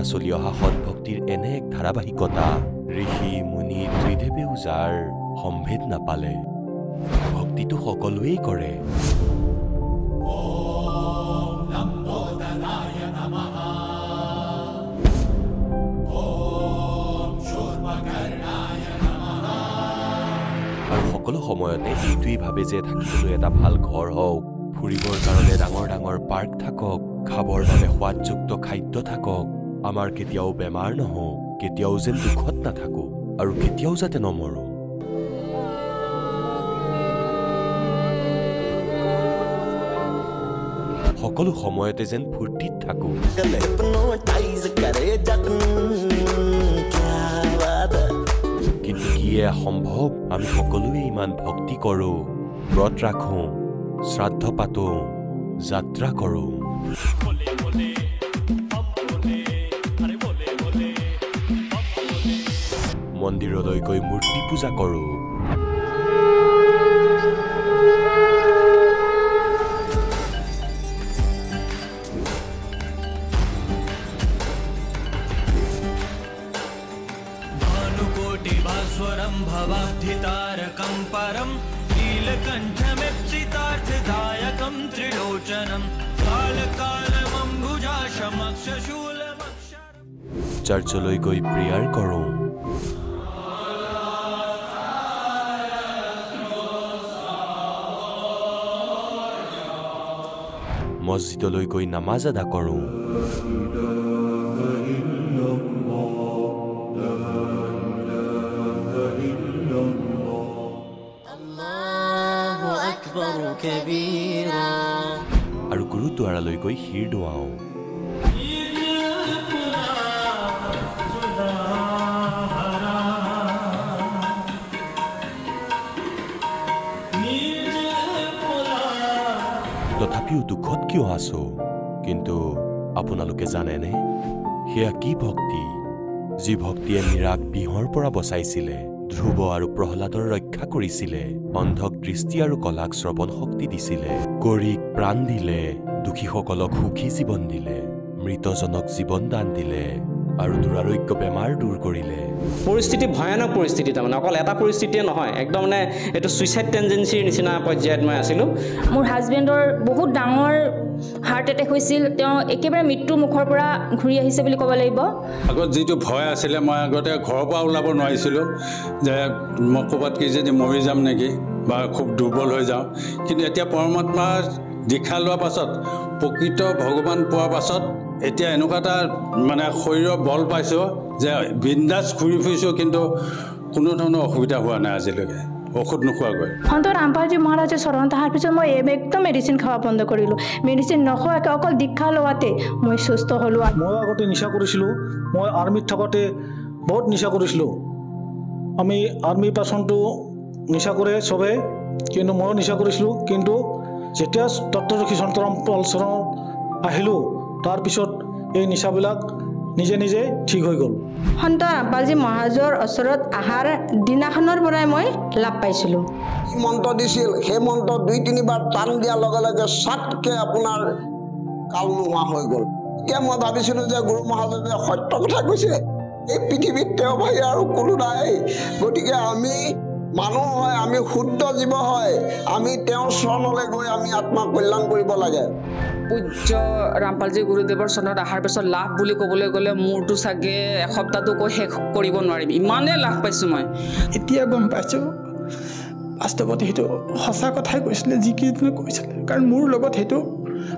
চলি অহা সৎভক্তিৰ এনে এক ধাৰাবাহিকতা ঋষি মুনি ত্ৰিদেৱেও যাৰ সম্ভেদ নাপালে ভক্তিটো সকলোৱেই কৰে আৰু সকলো সময়তে এইটোৱেই ভাবে যে থাকিবলৈ এটা ভাল ঘৰ হওক ফুৰিবৰ কাৰণে ডাঙৰ ডাঙৰ পাৰ্ক থাকক খাবৰ বাবে সোৱাদযুক্ত খাদ্য থাকক আমাৰ কেতিয়াও বেমাৰ নহওক কেতিয়াও যেন দুখত নাথাকো আৰু কেতিয়াও যাতে নমৰো সকলো সময়তে যেন ফূৰ্তিত থাকো কিন্তু কিয়ে সম্ভৱ আমি সকলোৱে ইমান ভক্তি কৰো ব্ৰত ৰাখো শ্ৰাদ্ধ পাতো যাত্ৰা কৰো মন্দিৰলৈ গৈ মূৰ্তি পূজা কৰো भवाब्धितारकं परं नीलकण्ठमिप्सितार्थदायकं त्रिलोचनं कालकालमम्बुजाशमक्षशूलमक्षरं चर्चলৈ গৈ প্ৰেয়াৰ কৰোঁ মছজিদলৈ গৈ নামাজ আদা কৰোঁ আৰু গুৰুদ্বাৰালৈ গৈ শিৰ দোৱাওঁ তথাপিও দুখত কিয় আছো কিন্তু আপোনালোকে জানেনে সেয়া কি ভক্তি যি ভক্তিয়ে মীৰাক বিহৰ পৰা বচাইছিলে ধ্ৰুৱ আৰু প্ৰহ্লাদৰ ৰক্ষা কৰিছিলে অন্ধক দৃষ্টি আৰু কলাক শ্ৰৱণ শক্তি দিছিলে গৰীক প্ৰাণ দিলে দুখীসকলক সুখী জীৱন দিলে মৃতজনক জীৱন দান দিলে আৰু দুৰাৰোগ্য বেমাৰ দূৰ কৰিলে পৰিস্থিতি ভয়ানক পৰিস্থিতি তাৰমানে অকল এটা পৰিস্থিতিয়ে নহয় একদম মানে এইটো সুইচাইড টেন্ডেন্সিৰ নিচিনা পৰ্যায়ত মই আছিলোঁ মোৰ হাজবেণ্ডৰ বহুত ডাঙৰ হাৰ্ট এটেক হৈছিল তেওঁ একেবাৰে মৃত্যুৰ মুখৰ পৰা ঘূৰি আহিছে বুলি ক'ব লাগিব আগত যিটো ভয় আছিলে মই আগতে ঘৰৰ পৰা ওলাব নোৱাৰিছিলোঁ যে মই ক'ৰবাত কি যদি মৰি যাম নেকি বা খুব দুৰ্বল হৈ যাওঁ কিন্তু এতিয়া পৰমাত্মাৰ দীক্ষা লোৱাৰ পাছত প্ৰকৃত ভগৱান পোৱাৰ পাছত এতিয়া এনেকুৱা এটা মানে শৰীৰৰ বল পাইছোঁ যে বিন্দাছ ঘূৰি ফুৰিছোঁ কিন্তু কোনো ধৰণৰ অসুবিধা হোৱা নাই আজিলৈকে ঔষধ নোখোৱাকৈ সন্ত ৰামপালজী মহাৰাজৰ চৰণ অহাৰ পিছত মই একদম মেডিচিন খোৱা বন্ধ কৰিলোঁ মেডিচিন নোখোৱাকৈ অকল দীক্ষা লোৱাতে মই সুস্থ হ'লোঁ মই আগতে নিচা কৰিছিলোঁ মই আৰ্মিত থাকোঁতে বহুত নিচা কৰিছিলোঁ আমি আৰ্মি পাৰ্চনটো নিচা কৰে চবে কিন্তু ময়ো নিচা কৰিছিলোঁ কিন্তু যেতিয়া তত্ত্বদৰ্শী সন্ত ৰামপাল চৰণ আহিলোঁ তাৰপিছত এই নিচাবিলাক নিজে নিজে ঠিক হৈ গ'ল সন্ত ৰামপালজী মহাৰাজৰ ওচৰত অহাৰ দিনাখনৰ পৰাই মই লাভ পাইছিলোঁ মন্ত্ৰ দিছিল সেই মন্ত্ৰ 2-3 বাৰ টান দিয়াৰ লগে লগে সাতকে আপোনাৰ কাল নোহোৱা হৈ গ'ল এতিয়া মই ভাবিছিলোঁ যে গুৰু মহাজনে সত্য কথা কৈছে এই পৃথিৱীত তেওঁ বাহিৰে আৰু কোনো নাই গতিকে আমি মানুহ হয় আমি শুদ্ধ জীৱ হয় আমি তেওঁৰ চৰণলৈ গৈ আমি আত্মা কল্যাণ কৰিব লাগে পূজ্য ৰামপালজী গুৰুদেৱৰ চৰণত অহাৰ পিছত লাভ বুলি ক'বলৈ গ'লে মোৰতো চাগে এসপ্তাহটো কৈ শেষ কৰিব নোৱাৰিম ইমানেই লাভ পাইছোঁ মই এতিয়া গম পাইছোঁ বাস্তৱত সেইটো সঁচা কথাই কৈছিলে যিকেইজনে কৈছিলে কাৰণ মোৰ লগত সেইটো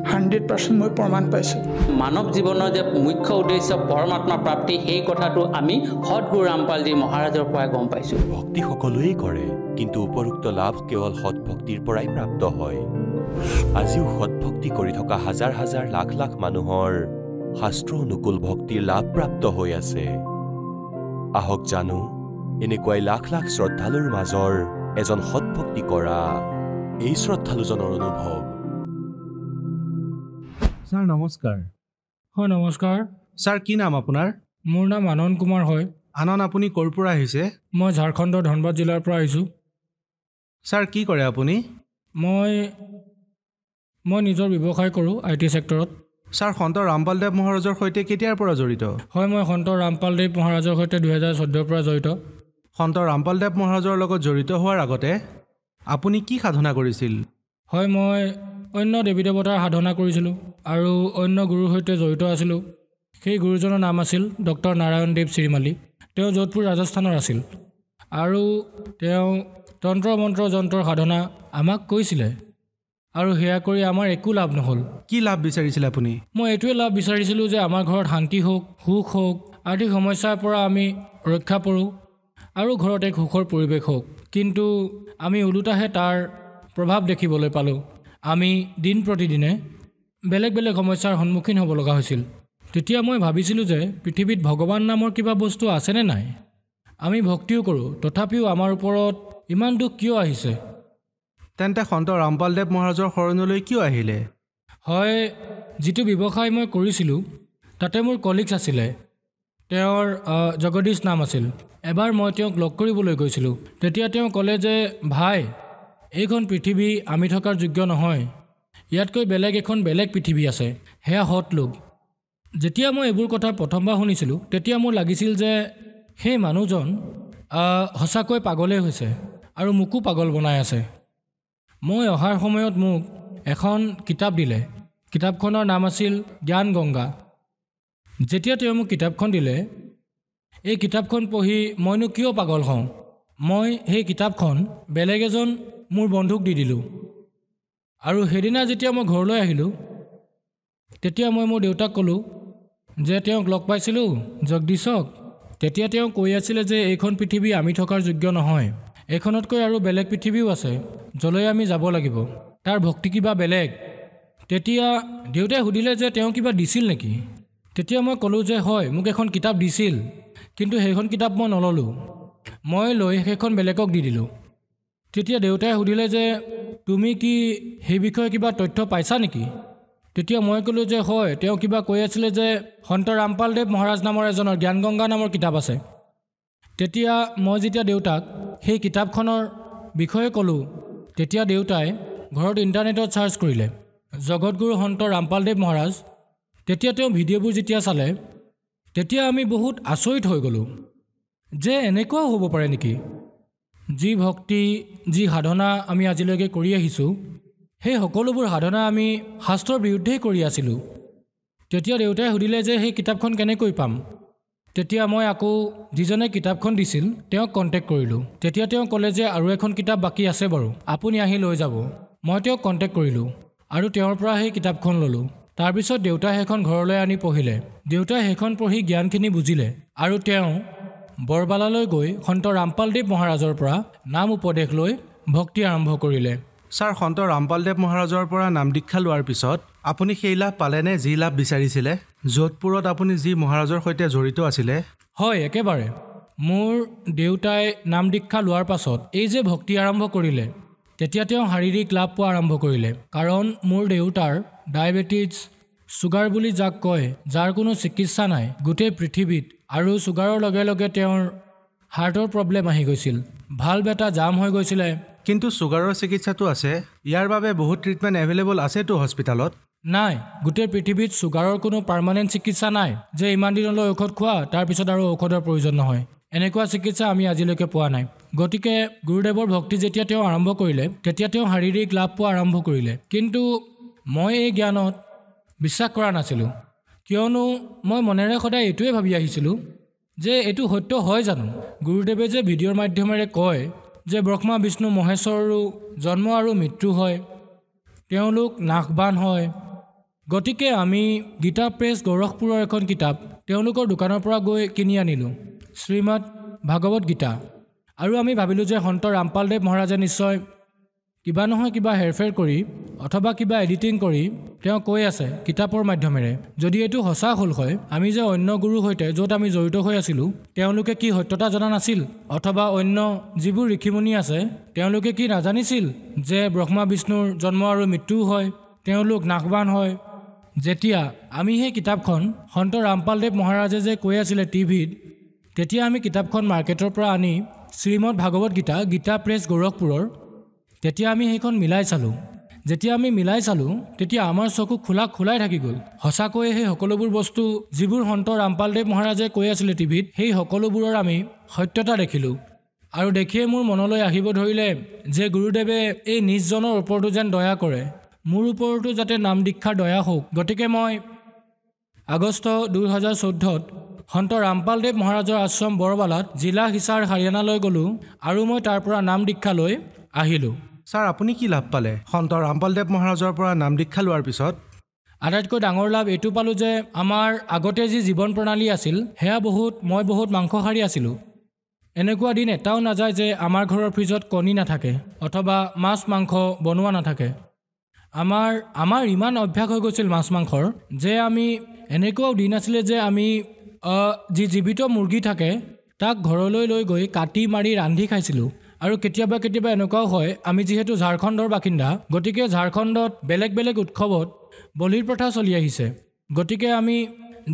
100% মই প্ৰমাণ পাইছোঁ মানৱ জীৱনৰ যে মুখ্য উদ্দেশ্য পৰমাত্মা প্ৰাপ্তি সেই কথাটো আমি সদগুৰু ৰামপালজী মহাৰাজৰ পৰাই গম পাইছোঁ ভক্তি সকলোৱেই কৰে কিন্তু উপৰোক্ত লাভ কেৱল সৎভক্তিৰ পৰাই প্ৰাপ্ত হয় আজিও সৎভক্তি কৰি থকা হাজাৰ হাজাৰ লাখ লাখ মানুহৰ শাস্ত্ৰ অনুকূল ভক্তিৰ লাভ প্ৰাপ্ত হৈ আছে আহক জানো এনেকুৱাই লাখ লাখ শ্ৰদ্ধালুৰ মাজৰ এজন সৎভক্তি কৰা এই শ্ৰদ্ধালুজনৰ অনুভৱ স্যাৰ নমস্কাৰ হয় নমস্কাৰ স্যাৰ কি নাম আপোনাৰ মোৰ নাম আনন্দ কুমাৰ হয় আনন্দ আপুনি ক'ৰ পৰা আহিছে মই ঝাৰখণ্ডৰ ধনবাদ জিলাৰ পৰা আহিছোঁ স্যাৰ কি কৰে আপুনি মই নিজৰ ব্যৱসায় কৰোঁ IT চেক্টৰত ছাৰ সন্ত ৰামপালদেৱ মহাৰাজৰ সৈতে কেতিয়াৰ পৰা জড়িত? হয়, মই সন্ত ৰামপালদেৱ মহাৰাজৰ সৈতে 2014 পৰা জড়িত। সন্ত ৰামপালদেৱ মহাৰাজৰ লগত জড়িত হোৱাৰ আগতে আপুনি কি সাধনা কৰিছিল? হয়, মই অন্য দেৱী দেৱতাৰ সাধনা কৰিছিলোঁ আৰু অন্য গুৰুৰ সৈতে জড়িত আছিলোঁ। সেই গুৰুজনৰ নাম আছিল ডক্টৰ নাৰায়ণ দেৱ শ্ৰীমালী। তেওঁ যোধপুৰ ৰাজস্থানৰ আছিল আৰু তেওঁ তন্ত্ৰ মন্ত্ৰ যন্ত্ৰৰ সাধনা আমাক কৈছিলে আৰু সেয়া কৰি আমাৰ একো লাভ নহ'ল। কি লাভ বিচাৰিছিলে আপুনি? মই এইটোৱে লাভ বিচাৰিছিলোঁ যে আমাৰ ঘৰত শান্তি হওক, সুখ হওক, আৰ্থিক সমস্যাৰ পৰা আমি ৰক্ষা পৰোঁ আৰু ঘৰত এক সুখৰ পৰিৱেশ হওক। কিন্তু আমি ওলোটাহে তাৰ প্ৰভাৱ দেখিবলৈ পালোঁ। আমি দিন প্ৰতিদিনে বেলেগ বেলেগ সমস্যাৰ সন্মুখীন হ'ব লগা হৈছিল। তেতিয়া মই ভাবিছিলোঁ যে পৃথিৱীত ভগৱান নামৰ কিবা বস্তু আছেনে নাই? আমি ভক্তিও কৰোঁ, তথাপিও আমাৰ ওপৰত ইমান দুখ কিয় আহিছে? তেন্তে সন্ত ৰামপালদেৱ মহাৰাজৰ শৰণলৈ কিয় আহিলে? হয়, যিটো ব্যৱসায় মই কৰিছিলোঁ তাতে মোৰ কলিগছ আছিলে। তেওঁৰ জগদীশ নাম আছিল। এবাৰ মই তেওঁক লগ কৰিবলৈ গৈছিলোঁ। তেতিয়া তেওঁ ক'লে যে ভাই, এইখন পৃথিৱী আমি থকাৰ যোগ্য নহয়। ইয়াতকৈ বেলেগ পৃথিৱী আছে, সেয়া হতলোক। যেতিয়া মই এইবোৰ কথা প্ৰথমবাৰ শুনিছিলোঁ তেতিয়া মোৰ লাগিছিল যে সেই মানুহজন সঁচাকৈ পাগলেই হৈছে আৰু মোকো পাগল বনাই আছে। মই অহাৰ সময়ত মোক এখন কিতাপ দিলে। কিতাপখনৰ নাম আছিল জ্ঞান গংগা। যেতিয়া তেওঁ মোক কিতাপখন দিলে, এই কিতাপখন পঢ়ি মইনো কিয় পাগল হওঁ? মই সেই কিতাপখন বেলেগ এজন মোৰ বন্ধুক দি দিলোঁ। আৰু সেইদিনা যেতিয়া মই ঘৰলৈ আহিলোঁ তেতিয়া মই মোৰ দেউতাক ক'লোঁ যে তেওঁক লগ পাইছিলোঁ জগদীশক। তেতিয়া তেওঁ কৈ আছিলে যে এইখন পৃথিৱী আমি থকাৰ যোগ্য নহয়। এইখনতকৈ আৰু বেলেগ পৃথিৱীও আছে য'লৈ আমি যাব লাগিব, তাৰ ভক্তি কিবা বেলেগ। তেতিয়া দেউতাই সুধিলে যে তেওঁ কিবা দিছিল নেকি? তেতিয়া মই ক'লোঁ যে হয়, মোক এখন কিতাপ দিছিল, কিন্তু সেইখন কিতাপ মই নল'লোঁ। মই লৈ সেইখন বেলেগক দি দিলোঁ। তেতিয়া দেউতাই সুধিলে যে তুমি কি সেই বিষয়ে কিবা তথ্য পাইছা নেকি? তেতিয়া মই ক'লোঁ যে হয়, তেওঁ কিবা কৈ আছিলে যে সন্ত ৰামপালদেৱ মহাৰাজ নামৰ এজনৰ জ্ঞান গংগা নামৰ কিতাপ আছে। তেতিয়া মই যেতিয়া দেউতাক সেই কিতাপখনৰ বিষয়ে ক'লোঁ তেতিয়া দেউতাই ঘৰত ইণ্টাৰনেটত চাৰ্চ কৰিলে জগতগুৰু সন্ত ৰামপালদেৱ মহাৰাজ। তেতিয়া তেওঁ ভিডিঅ'বোৰ যেতিয়া চালে তেতিয়া আমি বহুত আচৰিত হৈ গ'লোঁ যে এনেকুৱাও হ'ব পাৰে নেকি? যি ভক্তি, যি সাধনা আমি আজিলৈকে কৰি আহিছোঁ, সেই সকলোবোৰ সাধনা আমি শাস্ত্ৰৰ বিৰুদ্ধেই কৰি আছিলোঁ। তেতিয়া দেউতাই সুধিলে যে সেই কিতাপখন কেনেকৈ পাম? তেতিয়া মই আকৌ যিজনে কিতাপখন দিছিল তেওঁক কণ্টেক্ট কৰিলোঁ। তেতিয়া তেওঁ ক'লে যে আৰু এখন কিতাপ বাকী আছে বাৰু, আপুনি আহি লৈ যাব। মই তেওঁক কণ্টেক্ট কৰিলোঁ আৰু তেওঁৰ পৰা সেই কিতাপখন ল'লোঁ। তাৰপিছত দেউতাই সেইখন ঘৰলৈ আনি পঢ়িলে। দেউতাই সেইখন পঢ়ি জ্ঞানখিনি বুজিলে আৰু তেওঁ বৰবালালৈ গৈ সন্ত ৰামপালদেৱ মহাৰাজৰ পৰা নাম উপদেশ লৈ ভক্তি আৰম্ভ কৰিলে। ছাৰ, সন্ত ৰামপালদেৱ মহাৰাজৰ পৰা নাম দীক্ষা লোৱাৰ পিছত আপুনি সেই লাভ পালেনে যি লাভ বিচাৰিছিলে? যোধপুৰত আপুনি যি মহাৰাজৰ সৈতে জড়িত আছিলে? হয়, একেবাৰে। মোৰ দেউতাই নাম দীক্ষা লোৱাৰ পাছত এই যে ভক্তি আৰম্ভ কৰিলে, তেতিয়া তেওঁ শাৰীৰিক লাভ পোৱা আৰম্ভ কৰিলে। কাৰণ মোৰ দেউতাৰ ডায়েবেটিছ, ছুগাৰ বুলি যাক কয়, যাৰ কোনো চিকিৎসা নাই গোটেই পৃথিৱীত, আৰু ছুগাৰৰ লগে লগে তেওঁৰ হাৰ্টৰ প্ৰব্লেম আহি গৈছিল, ভাল্ভ এটা জাম হৈ গৈছিলে। কিন্তু ছুগাৰৰ চিকিৎসাটো আছে, ইয়াৰ বাবে বহুত ট্ৰিটমেণ্ট এভেইলেবল আছেতো হস্পিটেলত? নাই, গোটেই পৃথিৱীত ছুগাৰৰ কোনো পাৰ্মানেণ্ট চিকিৎসা নাই যে ইমান দিনলৈ ঔষধ খোৱা তাৰপিছত আৰু ঔষধৰ প্ৰয়োজন নহয়। এনেকুৱা চিকিৎসা আমি আজিলৈকে পোৱা নাই। গতিকে গুৰুদেৱৰ ভক্তি যেতিয়া তেওঁ আৰম্ভ কৰিলে তেতিয়া তেওঁ শাৰীৰিক লাভ পোৱা আৰম্ভ কৰিলে। কিন্তু মই এই জ্ঞানত বিশ্বাস কৰা নাছিলোঁ, কিয়নো মই মনেৰে সদায় এইটোৱে ভাবি আহিছিলোঁ যে এইটো সত্য হয় জানো? গুৰুদেৱে যে ভিডিঅ'ৰ মাধ্যমেৰে কয় যে ব্ৰহ্মা বিষ্ণু মহেশ্বৰৰো জন্ম আৰু মৃত্যু হয়, তেওঁলোক নাশবান হয়। গতিকে আমি গীতা প্ৰেছ গোৰখপুৰৰ এখন কিতাপ তেওঁলোকৰ দোকানৰ পৰা গৈ কিনি আনিলোঁ, শ্ৰীমদ ভাগৱত গীতা। আৰু আমি ভাবিলোঁ যে সন্ত ৰামপালদেৱ মহাৰাজে নিশ্চয় কিবা নহয় কিবা হেৰফেৰ কৰি অথবা কিবা এডিটিং কৰি তেওঁ কৈ আছে কিতাপৰ মাধ্যমেৰে। যদি এইটো সঁচা হ'ল হয়, আমি যে অন্য গুৰুৰ সৈতে য'ত আমি জড়িত হৈ আছিলোঁ তেওঁলোকে কি সত্যতা জনা নাছিল? অথবা অন্য যিবোৰ ঋষিমুনি আছে তেওঁলোকে কি নাজানিছিল যে ব্ৰহ্মা বিষ্ণুৰ জন্ম আৰু মৃত্যুও হয়, তেওঁলোক নাশবান হয়? যেতিয়া আমি সেই কিতাপখন সন্ত ৰামপালদেৱ মহাৰাজে যে কৈ আছিলে টিভিত, তেতিয়া আমি কিতাপখন মাৰ্কেটৰ পৰা আনি শ্ৰীমদ ভাগৱত গীতা, গীতা প্ৰেছ গোৰখপুৰৰ, তেতিয়া আমি সেইখন মিলাই চালোঁ যেতিয়া আমি মিলাই চালোঁ তেতিয়া আমাৰ চকু খোলাই থাকি গ'ল। সঁচাকৈয়ে সেই সকলোবোৰ বস্তু যিবোৰ সন্ত ৰামপালদেৱ মহাৰাজে কৈ আছিলে টিভিত, সেই সকলোবোৰৰ আমি সত্যতা দেখিলোঁ। আৰু দেখিয়ে মোৰ মনলৈ আহিব ধৰিলে যে গুৰুদেৱে এই নিজজনৰ ওপৰতো যেন দয়া কৰে, মোৰ ওপৰতো যাতে নাম দীক্ষাৰ দয়া হওক। গতিকে মই আগষ্ট 2014 সন্ত ৰামপালদেৱ মহাৰাজৰ আশ্ৰম বৰবালাত জিলা হিছাৰ হাৰিয়ানালৈ গ'লোঁ আৰু মই তাৰ পৰা নাম দীক্ষা লৈ আহিলোঁ। ছাৰ, আপুনি কি লাভ পালে সন্ত ৰামপালদেৱ মহাৰাজৰ পৰা নাম দীক্ষা লোৱাৰ পিছত? আটাইতকৈ ডাঙৰ লাভ এইটো পালোঁ যে আমাৰ আগতে যি জীৱন প্ৰণালী আছিল সেয়া মই বহুত মাংসহাৰী আছিলোঁ। এনেকুৱা দিন এটাও নাযায় যে আমাৰ ঘৰৰ ফ্ৰিজত কণী নাথাকে অথবা মাছ মাংস বনোৱা নাথাকে। আমাৰ ইমান অভ্যাস হৈ গৈছিল মাছ মাংসৰ যে আমি এনেকুৱাও দিন আছিলে যে আমি যি জীৱিত মুৰ্গী থাকে তাক ঘৰলৈ লৈ গৈ কাটি মাৰি ৰান্ধি খাইছিলোঁ। আৰু কেতিয়াবা এনেকুৱাও হয়, আমি যিহেতু ঝাৰখণ্ডৰ বাসিন্দা, গতিকে ঝাৰখণ্ডত বেলেগ বেলেগ উৎসৱত বলিৰ প্ৰথা চলি আহিছে। গতিকে আমি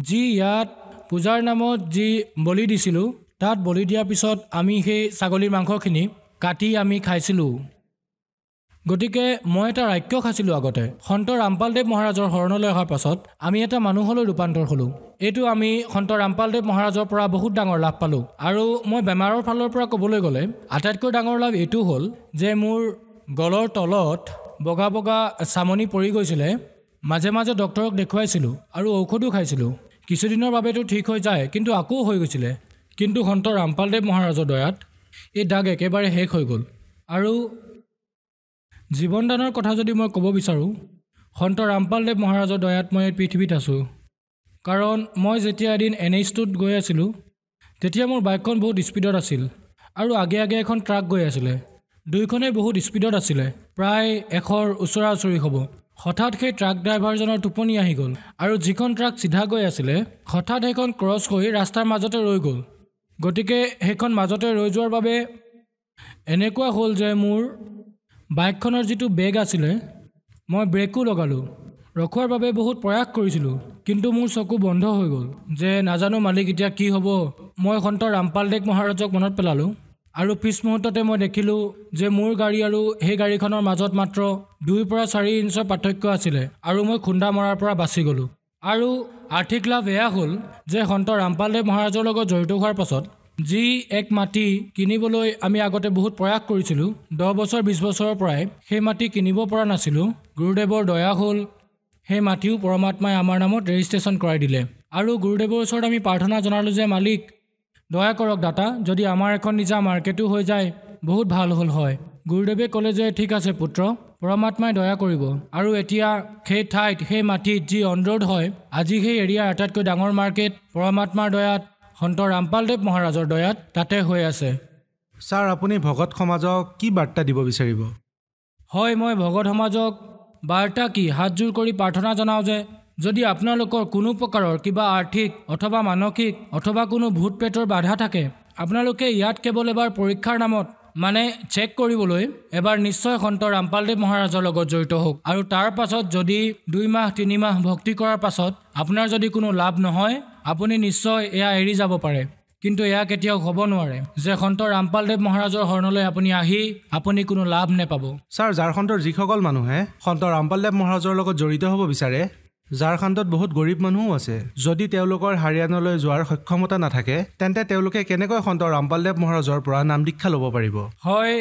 যি ইয়াত পূজাৰ নামত যি বলি দিছিলোঁ, তাত বলি দিয়াৰ পিছত আমি সেই ছাগলীৰ মাংসখিনি কাটি আমি খাইছিলোঁ। গতিকে মই এটা ৰাক্য খাইছিলোঁ আগতে। সন্ত ৰামপালদেৱ মহাৰাজৰ শৰণলৈ অহাৰ পাছত আমি এটা মানুহলৈ ৰূপান্তৰ হ'লোঁ। এইটো আমি সন্ত ৰামপালদেৱ মহাৰাজৰ পৰা বহুত ডাঙৰ লাভ পালোঁ। আৰু মই বেমাৰৰ ফালৰ পৰা ক'বলৈ গ'লে আটাইতকৈ ডাঙৰ লাভ এইটো হ'ল যে মোৰ গলৰ তলত বগা বগা চামনি পৰি গৈছিলে। মাজে মাজে ডক্তৰক দেখুৱাইছিলোঁ আৰু ঔষধো খাইছিলোঁ। কিছুদিনৰ বাবেতো ঠিক হৈ যায়, কিন্তু আকৌ হৈ গৈছিলে। কিন্তু সন্ত ৰামপালদেৱ মহাৰাজৰ দয়াত এই দাগ একেবাৰে শেষ হৈ গ'ল। আৰু জীৱনদানৰ কথা যদি মই ক'ব বিচাৰোঁ, সন্ত ৰামপালদেৱ মহাৰাজৰ দয়াত মই পৃথিৱীত আছোঁ। কাৰণ মই যেতিয়া এদিন NH2ত গৈ আছিলোঁ তেতিয়া মোৰ বাইকখন বহুত স্পীডত আছিল আৰু আগে এখন ট্ৰাক গৈ আছিলে। দুয়োখনেই বহুত স্পীডত আছিলে, প্ৰায় 100ৰ ওচৰা-ওচৰি হ'ব। হঠাৎ সেই ট্ৰাক ড্ৰাইভাৰজনৰ টোপনি আহি গ'ল আৰু যিখন ট্ৰাক চিধা গৈ আছিলে হঠাৎ সেইখন ক্ৰছ কৰি ৰাস্তাৰ মাজতে ৰৈ গ'ল। গতিকে সেইখন মাজতে ৰৈ যোৱাৰ বাবে এনেকুৱা হ'ল যে মোৰ বাইকখনৰ যিটো বেগ আছিলে, মই ব্ৰেকো লগালোঁ, ৰখোৱাৰ বাবে বহুত প্ৰয়াস কৰিছিলোঁ, কিন্তু মোৰ চকু বন্ধ হৈ গ'ল যে নাজানো মালিক এতিয়া কি হ'ব। মই সন্ত ৰামপালদেৱ মহাৰাজক মনত পেলালোঁ আৰু পিছ মুহূৰ্ততে মই দেখিলোঁ যে মোৰ গাড়ী আৰু সেই গাড়ীখনৰ মাজত মাত্ৰ 2 পৰা 4 ইঞ্চৰ পাৰ্থক্য আছিলে আৰু মই খুন্দা মৰাৰ পৰা বাচি গ'লোঁ। আৰু আৰ্থিক লাভ এয়া হ'ল যে সন্ত ৰামপালদেৱ মহাৰাজৰ লগত জড়িত হোৱাৰ পাছত যি এক মাটি কিনিবলৈ আমি আগতে বহুত প্ৰয়াস কৰিছিলোঁ, 10 বছৰ 20 বছৰৰ পৰাই সেই মাটি কিনিব পৰা নাছিলোঁ। গুৰুদেৱৰ দয়া হ'ল, সেই মাটিও পৰমাত্মাই আমাৰ নামত ৰেজিষ্ট্ৰেশ্যন কৰাই দিলে। আৰু গুৰুদেৱৰ ওচৰত আমি প্ৰাৰ্থনা জনালোঁ যে মালিক দয়া কৰক দাতা, যদি আমাৰ এখন নিজা মাৰ্কেটো হৈ যায় বহুত ভাল হ'ল হয়। গুৰুদেৱে ক'লে যে ঠিক আছে পুত্ৰ, পৰমাত্মাই দয়া কৰিব। আৰু এতিয়া সেই ঠাইত সেই মাটিত যি অন ৰোড হয়, আজি সেই এৰিয়াৰ আটাইতকৈ ডাঙৰ মাৰ্কেট পৰমাত্মাৰ দয়াত, সন্ত ৰামপালদেৱ মহাৰাজৰ দয়াত তাতে হৈ আছে। ছাৰ, আপুনি ভকত সমাজক কি বাৰ্তা দিব বিচাৰিব? হয়, মই ভকত সমাজক বাৰ্তা কি হাতযোৰ কৰি প্ৰাৰ্থনা জনাওঁ যে যদি আপোনালোকৰ কোনো প্ৰকাৰৰ কিবা আৰ্থিক অথবা মানসিক অথবা কোনো ভূত প্ৰেতৰ বাধা থাকে, আপোনালোকে ইয়াত কেৱল এবাৰ পৰীক্ষাৰ নামত মানে চেক কৰিবলৈ এবাৰ নিশ্চয় সন্ত ৰামপালদেৱ মহাৰাজৰ লগত জড়িত হওক। আৰু তাৰ পাছত যদি 2 মাহ 3 মাহ ভক্তি কৰাৰ পাছত আপোনাৰ যদি কোনো লাভ নহয়, আপুনি নিশ্চয় এয়া এৰি যাব পাৰে। কিন্তু এয়া কেতিয়াও হ'ব নোৱাৰে যে সন্ত ৰামপালদেৱ মহাৰাজৰ শৰণলৈ আপুনি আহি আপুনি কোনো লাভ নেপাব। ছাৰ, ঝাৰখণ্ডৰ যিসকল মানুহে সন্ত ৰামপালদেৱ মহাৰাজৰ লগত জড়িত হ'ব বিচাৰে, ঝাৰখণ্ডত বহুত গৰীব মানুহো আছে। যদি তেওঁলোকৰ হাৰিয়ানালৈ যোৱাৰ সক্ষমতা নাথাকে, তেন্তে তেওঁলোকে কেনেকৈ সন্ত ৰামপালদেৱ মহাৰাজৰ পৰা নাম দীক্ষা ল'ব পাৰিব? হয়,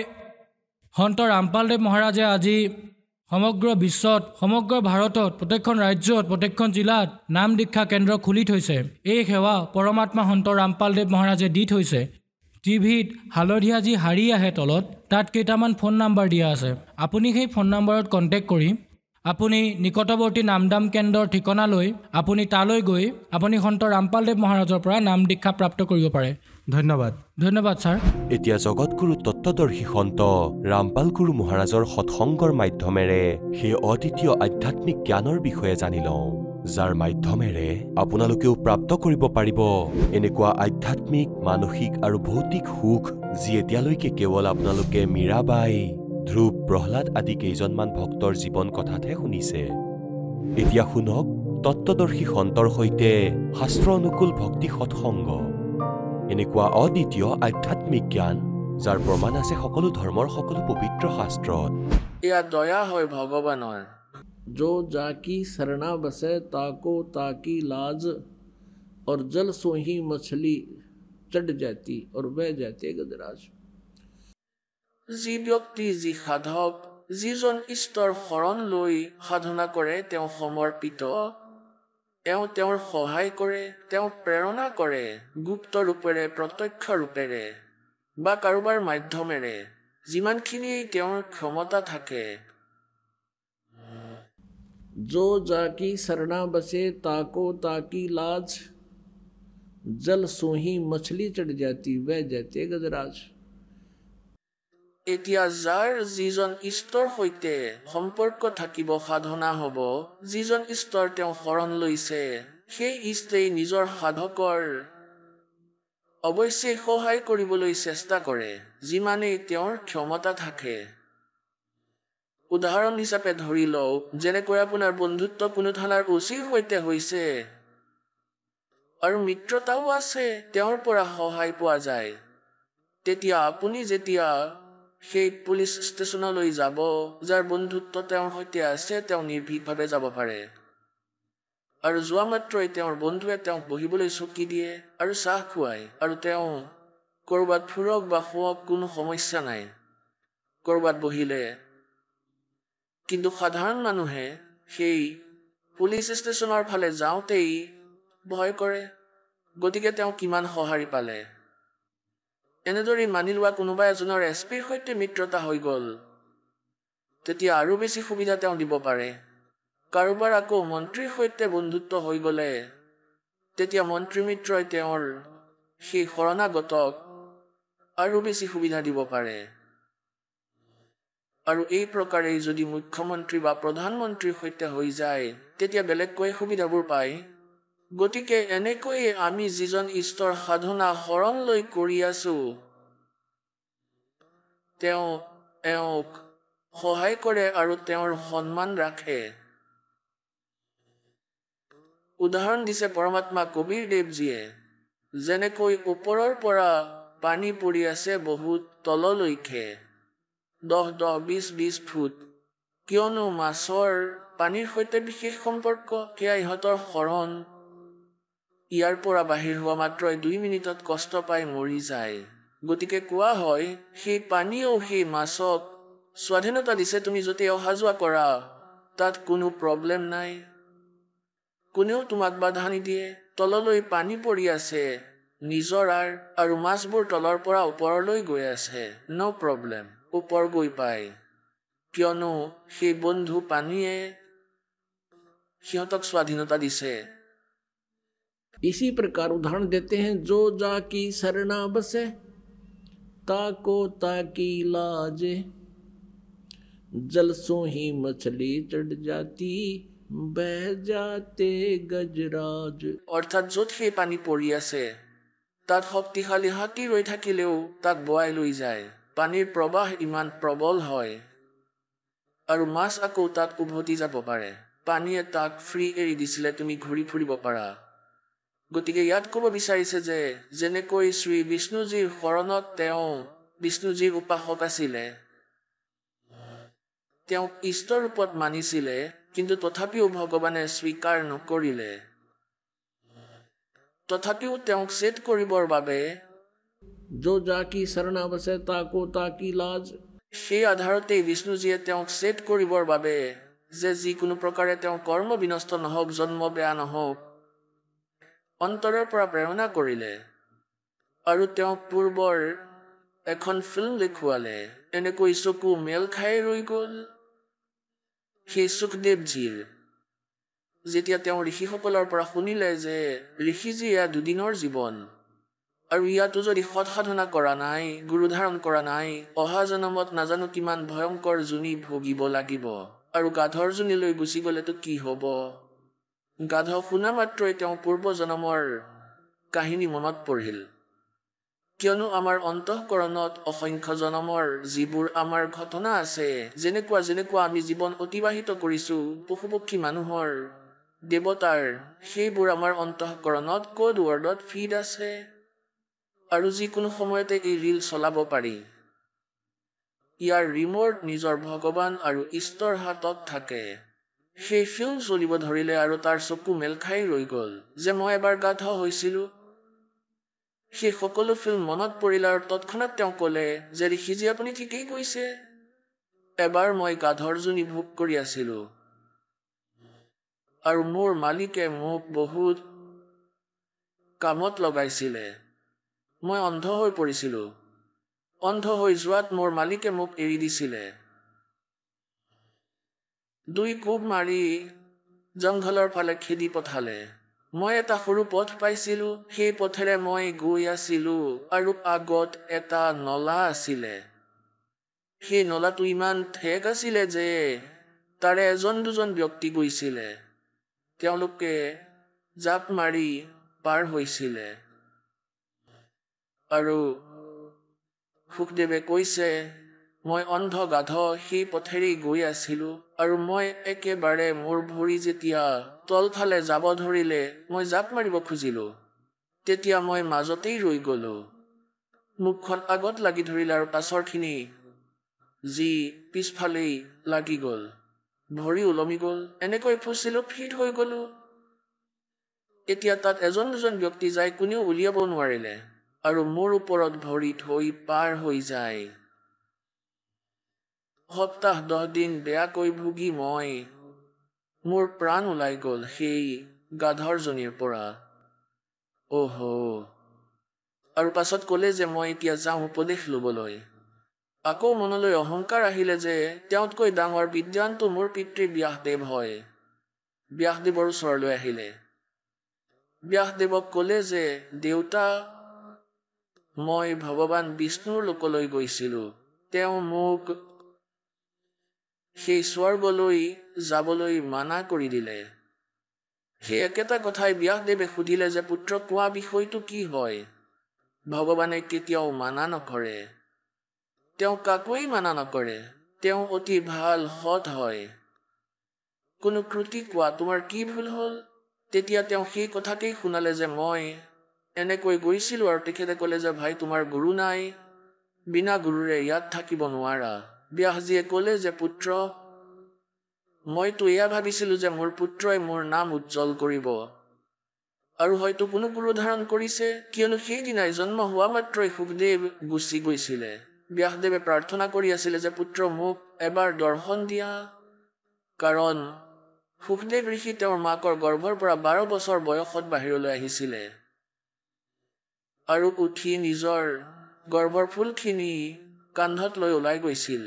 সন্ত ৰামপালদেৱ মহাৰাজে আজি সমগ্ৰ বিশ্বত, সমগ্ৰ ভাৰতত, প্ৰত্যেকখন ৰাজ্যত, প্ৰত্যেকখন জিলাত নাম দীক্ষা কেন্দ্ৰ খুলি থৈছে। এই সেৱা পৰমাত্মা সন্ত ৰামপালদেৱ মহাৰাজে দি থৈছে। টিভিত হালধীয়া যি শাৰী আহে তলত, তাত কেইটামান ফোন নাম্বাৰ দিয়া আছে। আপুনি সেই ফোন নাম্বাৰত কণ্টেক্ট কৰি আপুনি নিকটৱৰ্তী নামদাম কেন্দ্ৰৰ ঠিকনালৈ আপুনি তালৈ গৈ আপুনি সন্ত ৰামপালদেৱ মহাৰাজৰ পৰা নাম দীক্ষা প্ৰাপ্ত কৰিব পাৰে। ধন্যবাদ। ধন্যবাদ ছাৰ। এতিয়া জগতগুৰু তত্ত্বদৰ্শী সন্ত ৰামপাল গুৰু মহাৰাজৰ সৎসংগৰ মাধ্যমেৰে সেই অদ্বিতীয় আধ্যাত্মিক জ্ঞানৰ বিষয়ে জানি লওঁ, যাৰ মাধ্যমেৰে আপোনালোকেও প্ৰাপ্ত কৰিব পাৰিব এনেকুৱা আধ্যাত্মিক, মানসিক আৰু ভৌতিক সুখ যি এতিয়ালৈকে কেৱল আপোনালোকে মীৰাবাই, ধ্ৰুৱ, প্ৰহ্লাদ আদি কেইজনমান ভক্তৰ জীৱন কথাতহে শুনিছে। এতিয়া শুনক তত্ত্বদৰ্শী সন্তৰ সৈতে শাস্ত্ৰ অনুকূল ভক্তি সৎসংগ, এনেকুৱা অদ্বিতীয় আধ্যাত্মিক জ্ঞান যাৰ প্ৰমাণ আছে সকলো ধৰ্মৰ সকলো পবিত্ৰ শাস্ত্ৰত। এয়া দয়া হয় ভগৱানৰ। जो जाकी शरणा बसे ताको ताकी लाज और जल सोही मछली चढ़ जाती और बह जाते गजराज। যি ব্যক্তি যি সাধক যিজন ঈশ্বৰৰ শৰণ লৈ সাধনা কৰে তেওঁ সমৰ্পিত, তেওঁৰ সহায় কৰে, তেওঁ প্ৰেৰণা কৰে গুপ্ত ৰূপেৰে প্ৰত্যক্ষ ৰূপেৰে বা কাৰোবাৰ মাধ্যমেৰে যিমানখিনি তেওঁৰ ক্ষমতা থাকে। जो जाकी शरणा बसे ताको ताकी लाज जल सोही मछली चढ़ जाती बह जाते गजराज। এতিয়া যাৰ যিজন ঈশ্বৰৰ সৈতে সম্পৰ্ক থাকিব, সাধনা হ'ব, যিজন ঈশ্বৰ তেওঁ শৰণ লৈছে, সেই ইষ্টেই নিজৰ সাধকৰ অৱশ্যেই সহায় কৰিবলৈ চেষ্টা কৰে যিমানেই তেওঁৰ ক্ষমতা থাকে। উদাহৰণ হিচাপে ধৰি লওঁ, যেনেকৈ আপোনাৰ বন্ধুত্ব কোনো থানাৰ ওচিৰ সৈতে হৈছে আৰু মিত্ৰতাও আছে, তেওঁৰ পৰা সহায় পোৱা যায়, তেতিয়া আপুনি যেতিয়া সেই পুলিচ ষ্টেচনলৈ যাব, যাৰ বন্ধুত্ব তেওঁৰ সৈতে আছে, তেওঁ নিৰ্ভীকভাৱে যাব পাৰে আৰু যোৱা মাত্ৰই তেওঁৰ বন্ধুৱে তেওঁক বহিবলৈ চকী দিয়ে আৰু চাহ খুৱায় আৰু তেওঁ ক'ৰবাত ফুৰক বা শুৱক, কোনো সমস্যা নাই ক'ৰবাত বহিলে। কিন্তু সাধাৰণ মানুহে সেই পুলিচ ষ্টেচনৰ ফালে যাওঁতেই ভয় কৰে, গতিকে তেওঁ কিমান সঁহাৰি পালে। এনেদৰে মানি লোৱা কোনোবা এজনৰ এছপিৰ সৈতে মিত্ৰতা হৈ গ'ল, তেতিয়া আৰু বেছি সুবিধা তেওঁ দিব পাৰে। কাৰোবাৰ আকৌ মন্ত্ৰীৰ সৈতে বন্ধুত্ব হৈ গ'লে তেতিয়া মন্ত্ৰী মিত্ৰই তেওঁৰ সেই শৰণাগতক আৰু বেছি সুবিধা দিব পাৰে। আৰু এই প্ৰকাৰেই যদি মুখ্যমন্ত্ৰী বা প্ৰধানমন্ত্ৰীৰ সৈতে হৈ যায় তেতিয়া বেলেগকৈ সুবিধাবোৰ পায়। গতিকে এনেকৈয়ে আমি যিজন ঈশ্বৰ সাধনা শৰণ লৈ কৰি আছো, তেওঁক সহায় কৰে আৰু তেওঁৰ সন্মান ৰাখে। উদাহৰণ দিছে পৰমাত্মা কবিৰ দেৱজীয়ে, যেনেকৈ ওপৰৰ পৰা পানী পৰি আছে বহুত তললৈকে 10-20 ফুট, কিয়নো মাছৰ পানীৰ সৈতে বিশেষ সম্পৰ্ক, সেয়া ইহঁতৰ শৰণ। ইয়াৰ পৰা বাহিৰ হোৱা মাত্ৰই 2 মিনিটত কষ্ট পাই মৰি যায়। গতিকে কোৱা হয় সেই পানীয়েও সেই মাছক স্বাধীনতা দিছে, তুমি য'তে অহা যোৱা কৰা তাত কোনো প্ৰব্লেম নাই, কোনেও তোমাক বাধা নিদিয়ে। তললৈ পানী পৰি আছে নিজৰাৰ আৰু মাছবোৰ তলৰ পৰা ওপৰলৈ গৈ আছে, ন' প্ৰব্লেম, ওপৰ গৈ পায়, কিয়নো সেই বন্ধু পানীয়ে সিহঁতক স্বাধীনতা দিছে। इसी प्रकार उदाहरण देते हैं, जो जाकी शरणा बसे ताको ताकी लाज जल सोही मछली चढ़ जाती बह जाते गजराज। অৰ্থাৎ য'ত সেই পানী পৰি আছে তাত শক্তিশালী হাতী ৰৈ থাকিলেও তাক বোৱাই লৈ যায়, পানীৰ প্ৰবাহ ইমান প্ৰবল হয় আৰু মাছ আকৌ তাত উভতি যাব পাৰে। পানীয়ে তাক ফ্ৰী এৰি দিছিলে, তুমি ঘূৰি ফুৰিব পাৰা। গতিকে ইয়াত ক'ব বিচাৰিছে যে যেনেকৈ শ্ৰী বিষ্ণুজীৰ শৰণত তেওঁ বিষ্ণুজীৰ উপাসক আছিলে, তেওঁক ঈশ্বৰ ৰূপত মানিছিলে, কিন্তু তথাপিও ভগৱানে স্বীকাৰ নকৰিলে। তথাপিও তেওঁক ছেদ কৰিবৰ বাবে जो जाकी शरणा बसे ताको ताकी लाज, সেই আধাৰতেই বিষ্ণুজীয়ে তেওঁক ছেদ কৰিবৰ বাবে যে যিকোনো প্ৰকাৰে তেওঁ কৰ্ম বিনষ্ট নহওক, জন্ম বেয়া নহওক, অন্তৰৰ পৰা প্ৰেৰণা কৰিলে আৰু তেওঁক পূৰ্বৰ এখন ফিল্ম দেখুৱালে। এনেকৈ চকু মেল খাই ৰৈ গ'ল সেই সুখদেৱজীৰ। যেতিয়া তেওঁ ঋষিসকলৰ পৰা শুনিলে যে ঋষিজী এয়া 2 দিনৰ জীৱন আৰু ইয়াতো যদি সৎ সাধনা কৰা নাই, গুৰু ধাৰণ কৰা নাই, অহা জনমত নাজানো কিমান ভয়ংকৰ জুনি ভুগিব লাগিব, আৰু গাধৰ জুনিলৈ গুচি গ'লেতো কি হ'ব। গাধ শুনা মাত্ৰই তেওঁ পূৰ্ব জনমৰ কাহিনী মনত পৰিল, কিয়নো আমাৰ অন্তঃকৰণত অসংখ্য জনমৰ যিবোৰ আমাৰ ঘটনা আছে, যেনেকুৱা আমি জীৱন অতিবাহিত কৰিছোঁ, পশুপক্ষী মানুহৰ দেৱতাৰ, সেইবোৰ আমাৰ অন্তঃকৰণত কোড ৱৰ্ডত ফিড আছে আৰু যিকোনো সময়তে এই ৰীল চলাব পাৰি। ইয়াৰ ৰিমোট নিজৰ ভগৱান আৰু ঈশ্বৰ হাতত থাকে। সেই ফিল্ম চলিব ধৰিলে আৰু তাৰ চকু মেল খাই ৰৈ গ'ল যে মই এবাৰ গাধ হৈছিলোঁ। সেই সকলো ফিল্ম মনত পৰিল আৰু তৎক্ষণাত তেওঁ ক'লে যে ঋষিজী আপুনি ঠিকেই কৈছে, এবাৰ মই গাধৰ জুনি ভোগ কৰি আছিলোঁ আৰু মোৰ মালিকে মোক বহুত কামত লগাইছিলে। মই অন্ধ হৈ পৰিছিলোঁ। অন্ধ হৈ যোৱাত মোৰ মালিকে মোক এৰি দিছিলে। 2 কোব মাৰি জংঘলৰ ফালে খেদি পঠালে। মই এটা সৰু পথ পাইছিলোঁ, সেই পথেৰে মই গৈ আছিলোঁ আৰু আগত এটা নলা আছিলে। সেই নলাটো ইমান ঠেক আছিলে যে তাৰে 1-2জন ব্যক্তি গৈছিলে। তেওঁলোকে জাপ মাৰি পাৰ হৈছিলে। আৰু সুখদেৱে কৈছে মই অন্ধ গাধ সেই পথেৰেই গৈ আছিলোঁ আৰু মই একেবাৰে মোৰ ভৰি যেতিয়া তলফালে যাব ধৰিলে মই জাপ মাৰিব খুজিলোঁ। তেতিয়া মই মাজতেই ৰৈ গ'লোঁ। মুখখন আগত লাগি ধৰিলে আৰু পাছৰখিনি যি পিছফালেই লাগি গ'ল। ভৰি ওলমি গ'ল। এনেকৈ ফুচিলোঁ, ফিট হৈ গ'লোঁ। এতিয়া তাত 1-2জন ব্যক্তি যায়, কোনেও উলিয়াব নোৱাৰিলে আৰু মোৰ ওপৰত ভৰি থৈ পাৰ হৈ যায়। সপ্তাহ 10 দিন বেয়াকৈ ভুগি মোৰ প্ৰাণ ওলাই গ'ল সেই গাধৰজনীৰ পৰা। অহ, আৰু পাছত ক'লে যে মই এতিয়া যাওঁ উপদেশ ল'বলৈ। আকৌ মনলৈ অহংকাৰ আহিলে যে তেওঁতকৈ ডাঙৰ বিদ্বানটো মোৰ পিতৃ ব্যাসদেৱ হয়। ব্যাসদেৱৰ ওচৰলৈ আহিলে। ব্যাসদেৱক ক'লে যে দেউতা, মই ভগৱান বিষ্ণুৰ লোকলৈ গৈছিলোঁ। তেওঁ মোক সেই স্বৰ্গলৈ যাবলৈ মানা কৰি দিলে। সেই একেটা কথাই ব্যাসদেৱে সুধিলে যে পুত্ৰ কোৱা বিষয়টো কি হয়। ভগৱানে কেতিয়াও মানা নকৰে। তেওঁ কাকোৱেই মানা নকৰে। তেওঁ অতি ভাল সৎ হয়। কোনো ত্ৰুটি কোৱা, তোমাৰ কি ভুল হ'ল? তেতিয়া তেওঁ সেই কথাকেই শুনালে যে মই এনেকৈ গৈছিলোঁ আৰু তেখেতে ক'লে যে ভাই তোমাৰ গুৰু নাই, বিনা গুৰুৰে ইয়াত থাকিব নোৱাৰা। ব্যাসজীয়ে ক'লে যে পুত্ৰ, মইতো এয়া ভাবিছিলোঁ যে মোৰ পুত্ৰই মোৰ নাম উজ্জ্বল কৰিব আৰু হয়তো কোনো গুৰু ধাৰণ কৰিছে, কিয়নো সেইদিনাই জন্ম হোৱা মাত্ৰই সুখদেৱ গুচি গৈছিলে। ব্যাসদেৱে প্ৰাৰ্থনা কৰি আছিলে যে পুত্ৰ মোক এবাৰ দৰ্শন দিয়া, কাৰণ সুখদেৱ ঋষি তেওঁৰ মাকৰ গৰ্ভৰ পৰা 12 বছৰ বয়সত বাহিৰলৈ আহিছিলে আৰু উঠি নিজৰ গৰ্ভৰ ফুলখিনি কান্ধত লৈ ওলাই গৈছিল।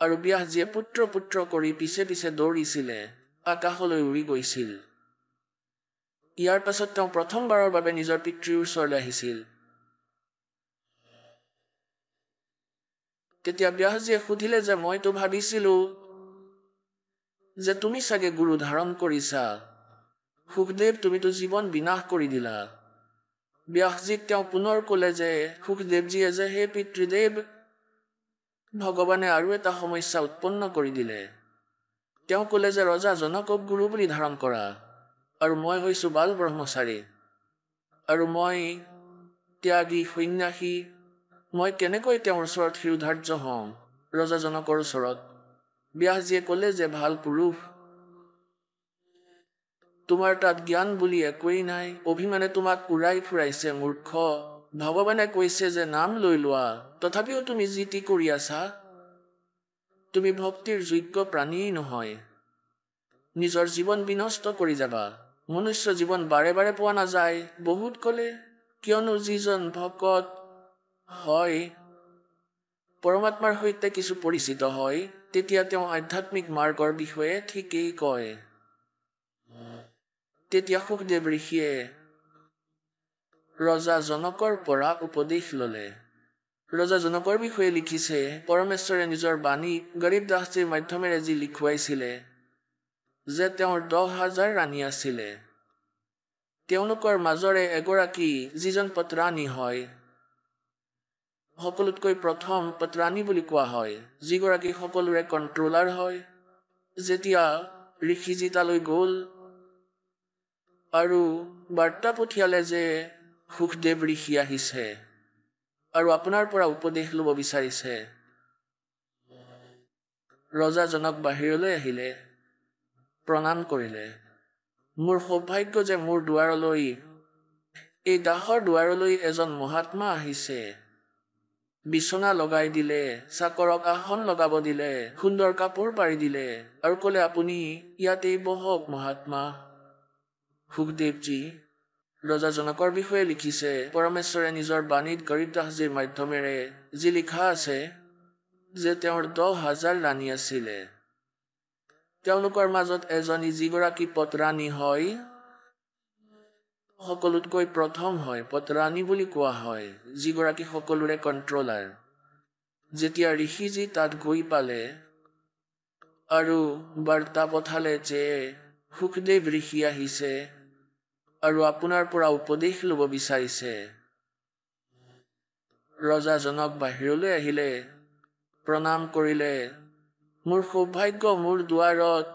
আৰু ব্যাসজীয়ে পুত্ৰ পুত্ৰ কৰি পিছে পিছে দৌৰিছিলে, আকাশলৈ উৰি গৈছিল। ইয়াৰ পাছত তেওঁ প্ৰথমবাৰৰ বাবে নিজৰ পিতৃৰ ওচৰলৈ আহিছিল। তেতিয়া ব্যাসজীয়ে সুধিলে যে মইতো ভাবিছিলোঁ যে তুমি চাগে গুৰু ধাৰণ কৰিছা। সুখদেৱ, তুমিতো জীৱন বিনাশ কৰি দিলা। ব্যাসজীক তেওঁ পুনৰ ক'লে যে সুখদেৱজীয়ে যে হে পিতৃদেৱ, ভগৱানে আৰু এটা সমস্যা উৎপন্ন কৰি দিলে। তেওঁ ক'লে যে ৰজা জনকক গুৰু বুলি ধাৰণ কৰা আৰু মই হৈছোঁ বাল ব্ৰহ্মচাৰী আৰু মই ত্যাগী সন্ন্যাসী। মই কেনেকৈ তেওঁৰ ওচৰত শিৰোধাৰ্য হওঁ, ৰজা জনকৰ ওচৰত? ব্যাসজীয়ে ক'লে যে ভাল পুৰুষ, তোমাৰ তাত জ্ঞান বুলি একোৱেই নাই। অভিমানে তোমাক উৰাই ফুৰাইছে মূৰ্খ। ভগৱানে কৈছে যে নাম লৈ লোৱা, তথাপিও তুমি যি টি কৰি আছা। তুমি ভক্তিৰ যোগ্য প্ৰাণীয়েই নহয়। নিজৰ জীৱন বিনষ্ট কৰি যাবা। মনুষ্য জীৱন বাৰে বাৰে পোৱা নাযায়, বহুত ক'লে, কিয়নো যিজন ভকত হয় পৰমাত্মাৰ সৈতে কিছু পৰিচিত হয়, তেতিয়া তেওঁ আধ্যাত্মিক মাৰ্গৰ বিষয়ে ঠিকেই কয়। তেতিয়া সুখদেৱ ঋষিয়ে ৰজা জনকৰ পৰা উপদেশ ল'লে। ৰজা জনকৰ বিষয়ে লিখিছে, পৰমেশ্বৰে নিজৰ বাণী গৰীব দাসজীৰ মাধ্যমেৰে যি লিখুৱাইছিলে যে তেওঁৰ 10,000 ৰাণী আছিলে। তেওঁলোকৰ মাজৰে এগৰাকী যিজন পত্ৰাণী হয়, সকলোতকৈ প্ৰথম পত্ৰাণী বুলি কোৱা হয়, যিগৰাকী সকলোৰে কণ্ট্ৰলাৰ হয়। যেতিয়া ঋষিজী তালৈ গ'ল আৰু বাৰ্তা পঠিয়ালে যে সুখদেৱ ঋষি আহিছে আৰু আপোনাৰ পৰা উপদেশ ল'ব বিচাৰিছে, ৰজাজনক বাহিৰলৈ আহিলে, প্ৰণাম কৰিলে। মোৰ সৌভাগ্য যে মোৰ দুৱাৰলৈ, এই দাহৰ দুৱাৰলৈ এজন মহাত্মা আহিছে। বিচনা লগাই দিলে, চাকৰক আসন লগাব দিলে, সুন্দৰ কাপোৰ পাৰি দিলে আৰু ক'লে, আপুনি ইয়াতেই বহক মহাত্মা। সুখদেৱজী ৰজাজনকৰ বিষয়ে লিখিছে। পৰমেশ্বৰে নিজৰ বাণীত গৰীবদাসজীৰ মাধ্যমেৰে যি লিখা আছে যে তেওঁৰ 10,000 ৰাণী আছিলে। তেওঁলোকৰ মাজত এজনী যিগৰাকী পটৰাণী হয়, সকলোতকৈ প্ৰথম হয়, পটৰাণী বুলি কোৱা হয়, যিগৰাকী সকলোৰে কণ্ট্ৰলাৰ। যেতিয়া ঋষিজী তাত গৈ পালে আৰু বাৰ্তা পঠালে যে সুখদেৱ ঋষি আহিছে আৰু আপোনাৰ পৰা উপদেশ ল'ব বিচাৰিছে, ৰজাজনক বাহিৰলৈ আহিলে, প্ৰণাম কৰিলে। মোৰ সৌভাগ্য, মোৰ দুৱাৰত,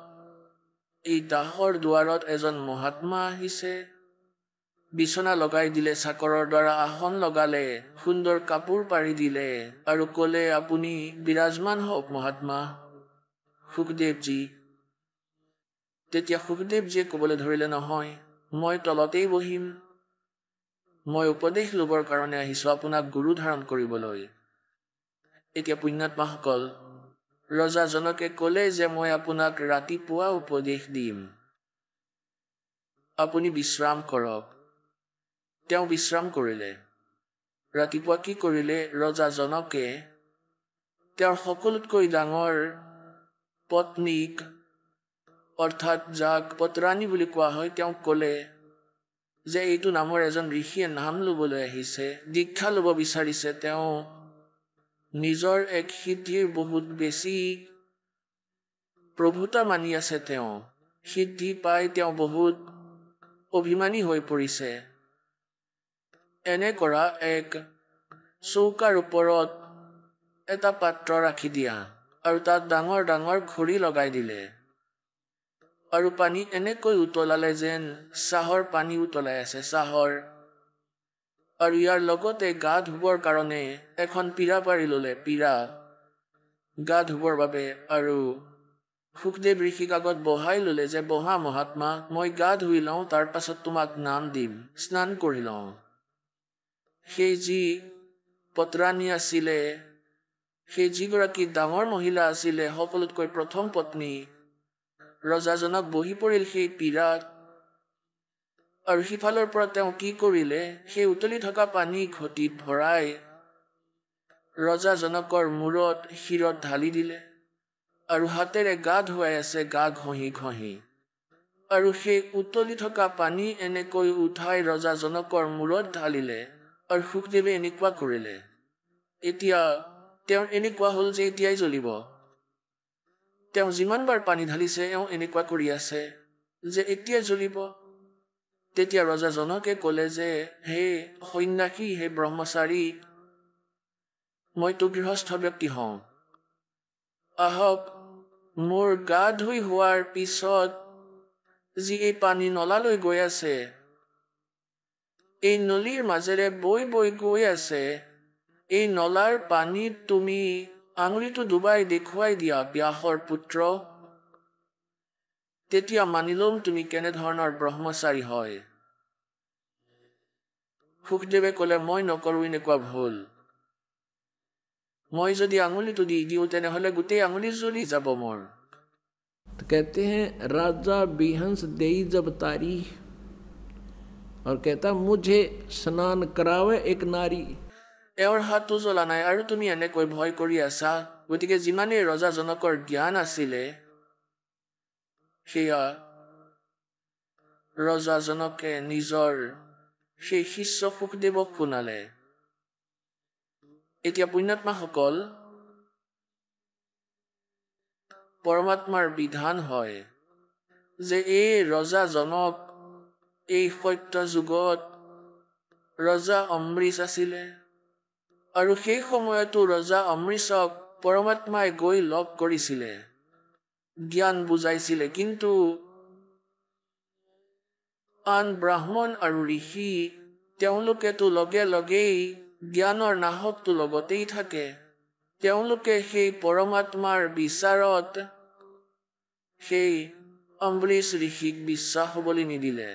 এই দাহৰ দুৱাৰত এজন মহাত্মা আহিছে। বিচনা লগাই দিলে, চাকৰৰ দ্বাৰা আসন লগালে, সুন্দৰ কাপোৰ পাৰি দিলে আৰু ক'লে, আপুনি বিৰাজমান হওক মহাত্মা। সুখদেৱজী তেতিয়া সুখদেৱজীয়ে ক'বলৈ ধৰিলে, নহয়, মই তলতেই বহিম, মই উপদেশ ল'বৰ কাৰণে আহিছোঁ, আপোনাক গুৰু ধাৰণ কৰিবলৈ। এতিয়া পুণ্যাত্মাসকল, ৰজাজনকে ক'লে যে মই আপোনাক ৰাতিপুৱা উপদেশ দিম, আপুনি বিশ্ৰাম কৰক। তেওঁ বিশ্ৰাম কৰিলে। ৰাতিপুৱা কি কৰিলে, ৰজাজনকে তেওঁৰ সকলোতকৈ ডাঙৰ পত্নীক, অৰ্থাৎ যাক পটৰাণী বুলি কোৱা হয়, তেওঁক ক'লে যে এইটো নামৰ এজন ঋষিয়ে নাম ল'বলৈ আহিছে, দীক্ষা ল'ব বিচাৰিছে। তেওঁ নিজৰ এক সিদ্ধিৰ বহুত বেছি প্ৰভুতা মানি আছে। তেওঁ সিদ্ধি পাই তেওঁ বহুত অভিমানী হৈ পৰিছে। এনে কৰা, এক চৌকাৰ ওপৰত এটা পাত্ৰ ৰাখি দিয়া আৰু তাত ডাঙৰ ডাঙৰ খৰি লগাই দিলে আৰু পানী এনেকৈ উতলালে যেন চাহৰ পানী উতলাই আছে, চাহৰ। আৰু ইয়াৰ লগতে গা ধুবৰ কাৰণে এখন পীৰা পাৰি ল'লে, পীৰা গা ধুবৰ বাবে। আৰু সুখদেৱ ঋষিক আগত বহাই ল'লে যে বহা মহাত্মা, মই গা ধুই লওঁ, তাৰ পাছত তোমাক নাম দিম, স্নান কৰি লওঁ। সেই যি পটৰাণী আছিলে, সেই যিগৰাকী ডাঙৰ মহিলা আছিলে, সকলোতকৈ প্ৰথম পত্নী, ৰজাজনক বহি পৰিল সেই পীৰাত। আৰু সিফালৰ পৰা তেওঁ কি কৰিলে, সেই উতলি থকা পানী ঘটিত ভৰাই ৰজাজনকৰ মূৰত, শিৰত ঢালি দিলে আৰু হাতেৰে গা ধুৱাই আছে, গা ঘঁহি ঘঁহি। আৰু সেই উতলি থকা পানী এনেকৈ উঠাই ৰজাজনকৰ মূৰত ঢালিলে আৰু সুখদেৱে এনেকুৱা কৰিলে। এতিয়া তেওঁৰ এনেকুৱা হ'ল যে এতিয়াই জ্বলিব। তেওঁ যিমানবাৰ পানী ঢালিছে, তেওঁ এনেকুৱা কৰি আছে যে এতিয়াই জ্বলিব। তেতিয়া ৰজাজনকে ক'লে যে হে সন্ন্যাসী, হে ব্ৰহ্মচাৰী, মইতো গৃহস্থ ব্যক্তি হওঁ, আহক মোৰ গা ধুই হোৱাৰ পিছত যি এই পানী নলালৈ গৈ আছে, এই নলীৰ মাজেৰে বৈ বৈ গৈ আছে, এই নলাৰ পানীত তুমি আঙুলিটো ডুবাই দেখুৱাই দিয়া ব্যাসৰ পুত্ৰ। তেতিয়া মানি ল'ম তুমি কেনেধৰণৰ ব্ৰহ্মচাৰী হয়। সুখদেৱে ক'লে, মই নকৰোঁ এনেকুৱা ভুল। মই যদি আঙুলিটো দি দিওঁ, তেনেহ'লে গোটেই আঙুলি জ্বলি যাব মোৰ। कहते हैं राजा बिहंस देई जब तारी और कहता मुझे स्नान करावे एक नारी। এওঁৰ হাতো জ্বলা নাই আৰু তুমি এনেকৈ ভয় কৰি আছা। গতিকে যিমানেই ৰজাজনকৰ জ্ঞান আছিলে, সেয়া ৰজাজনকে নিজৰ সেই শিষ্য সুখদেৱক শুনালে। এতিয়া পুণ্যাত্মাসকল, পৰমাত্মাৰ বিধান হয় যে এই ৰজাজনক, এই সত্য যুগত ৰজা অমৃশ আছিলে আৰু সেই সময়তো ৰজা অমৃশক পৰমাত্মাই গৈ লগ কৰিছিলে, জ্ঞান বুজাইছিলে। কিন্তু আন ব্ৰাহ্মণ আৰু ঋষি, তেওঁলোকেতো লগে লগেই জ্ঞানৰ নাহকটো লগতেই থাকে। তেওঁলোকে সেই পৰমাত্মাৰ বিচাৰত সেই অম্বৰীশ ঋষিক বিশ্বাস হ'বলৈ নিদিলে।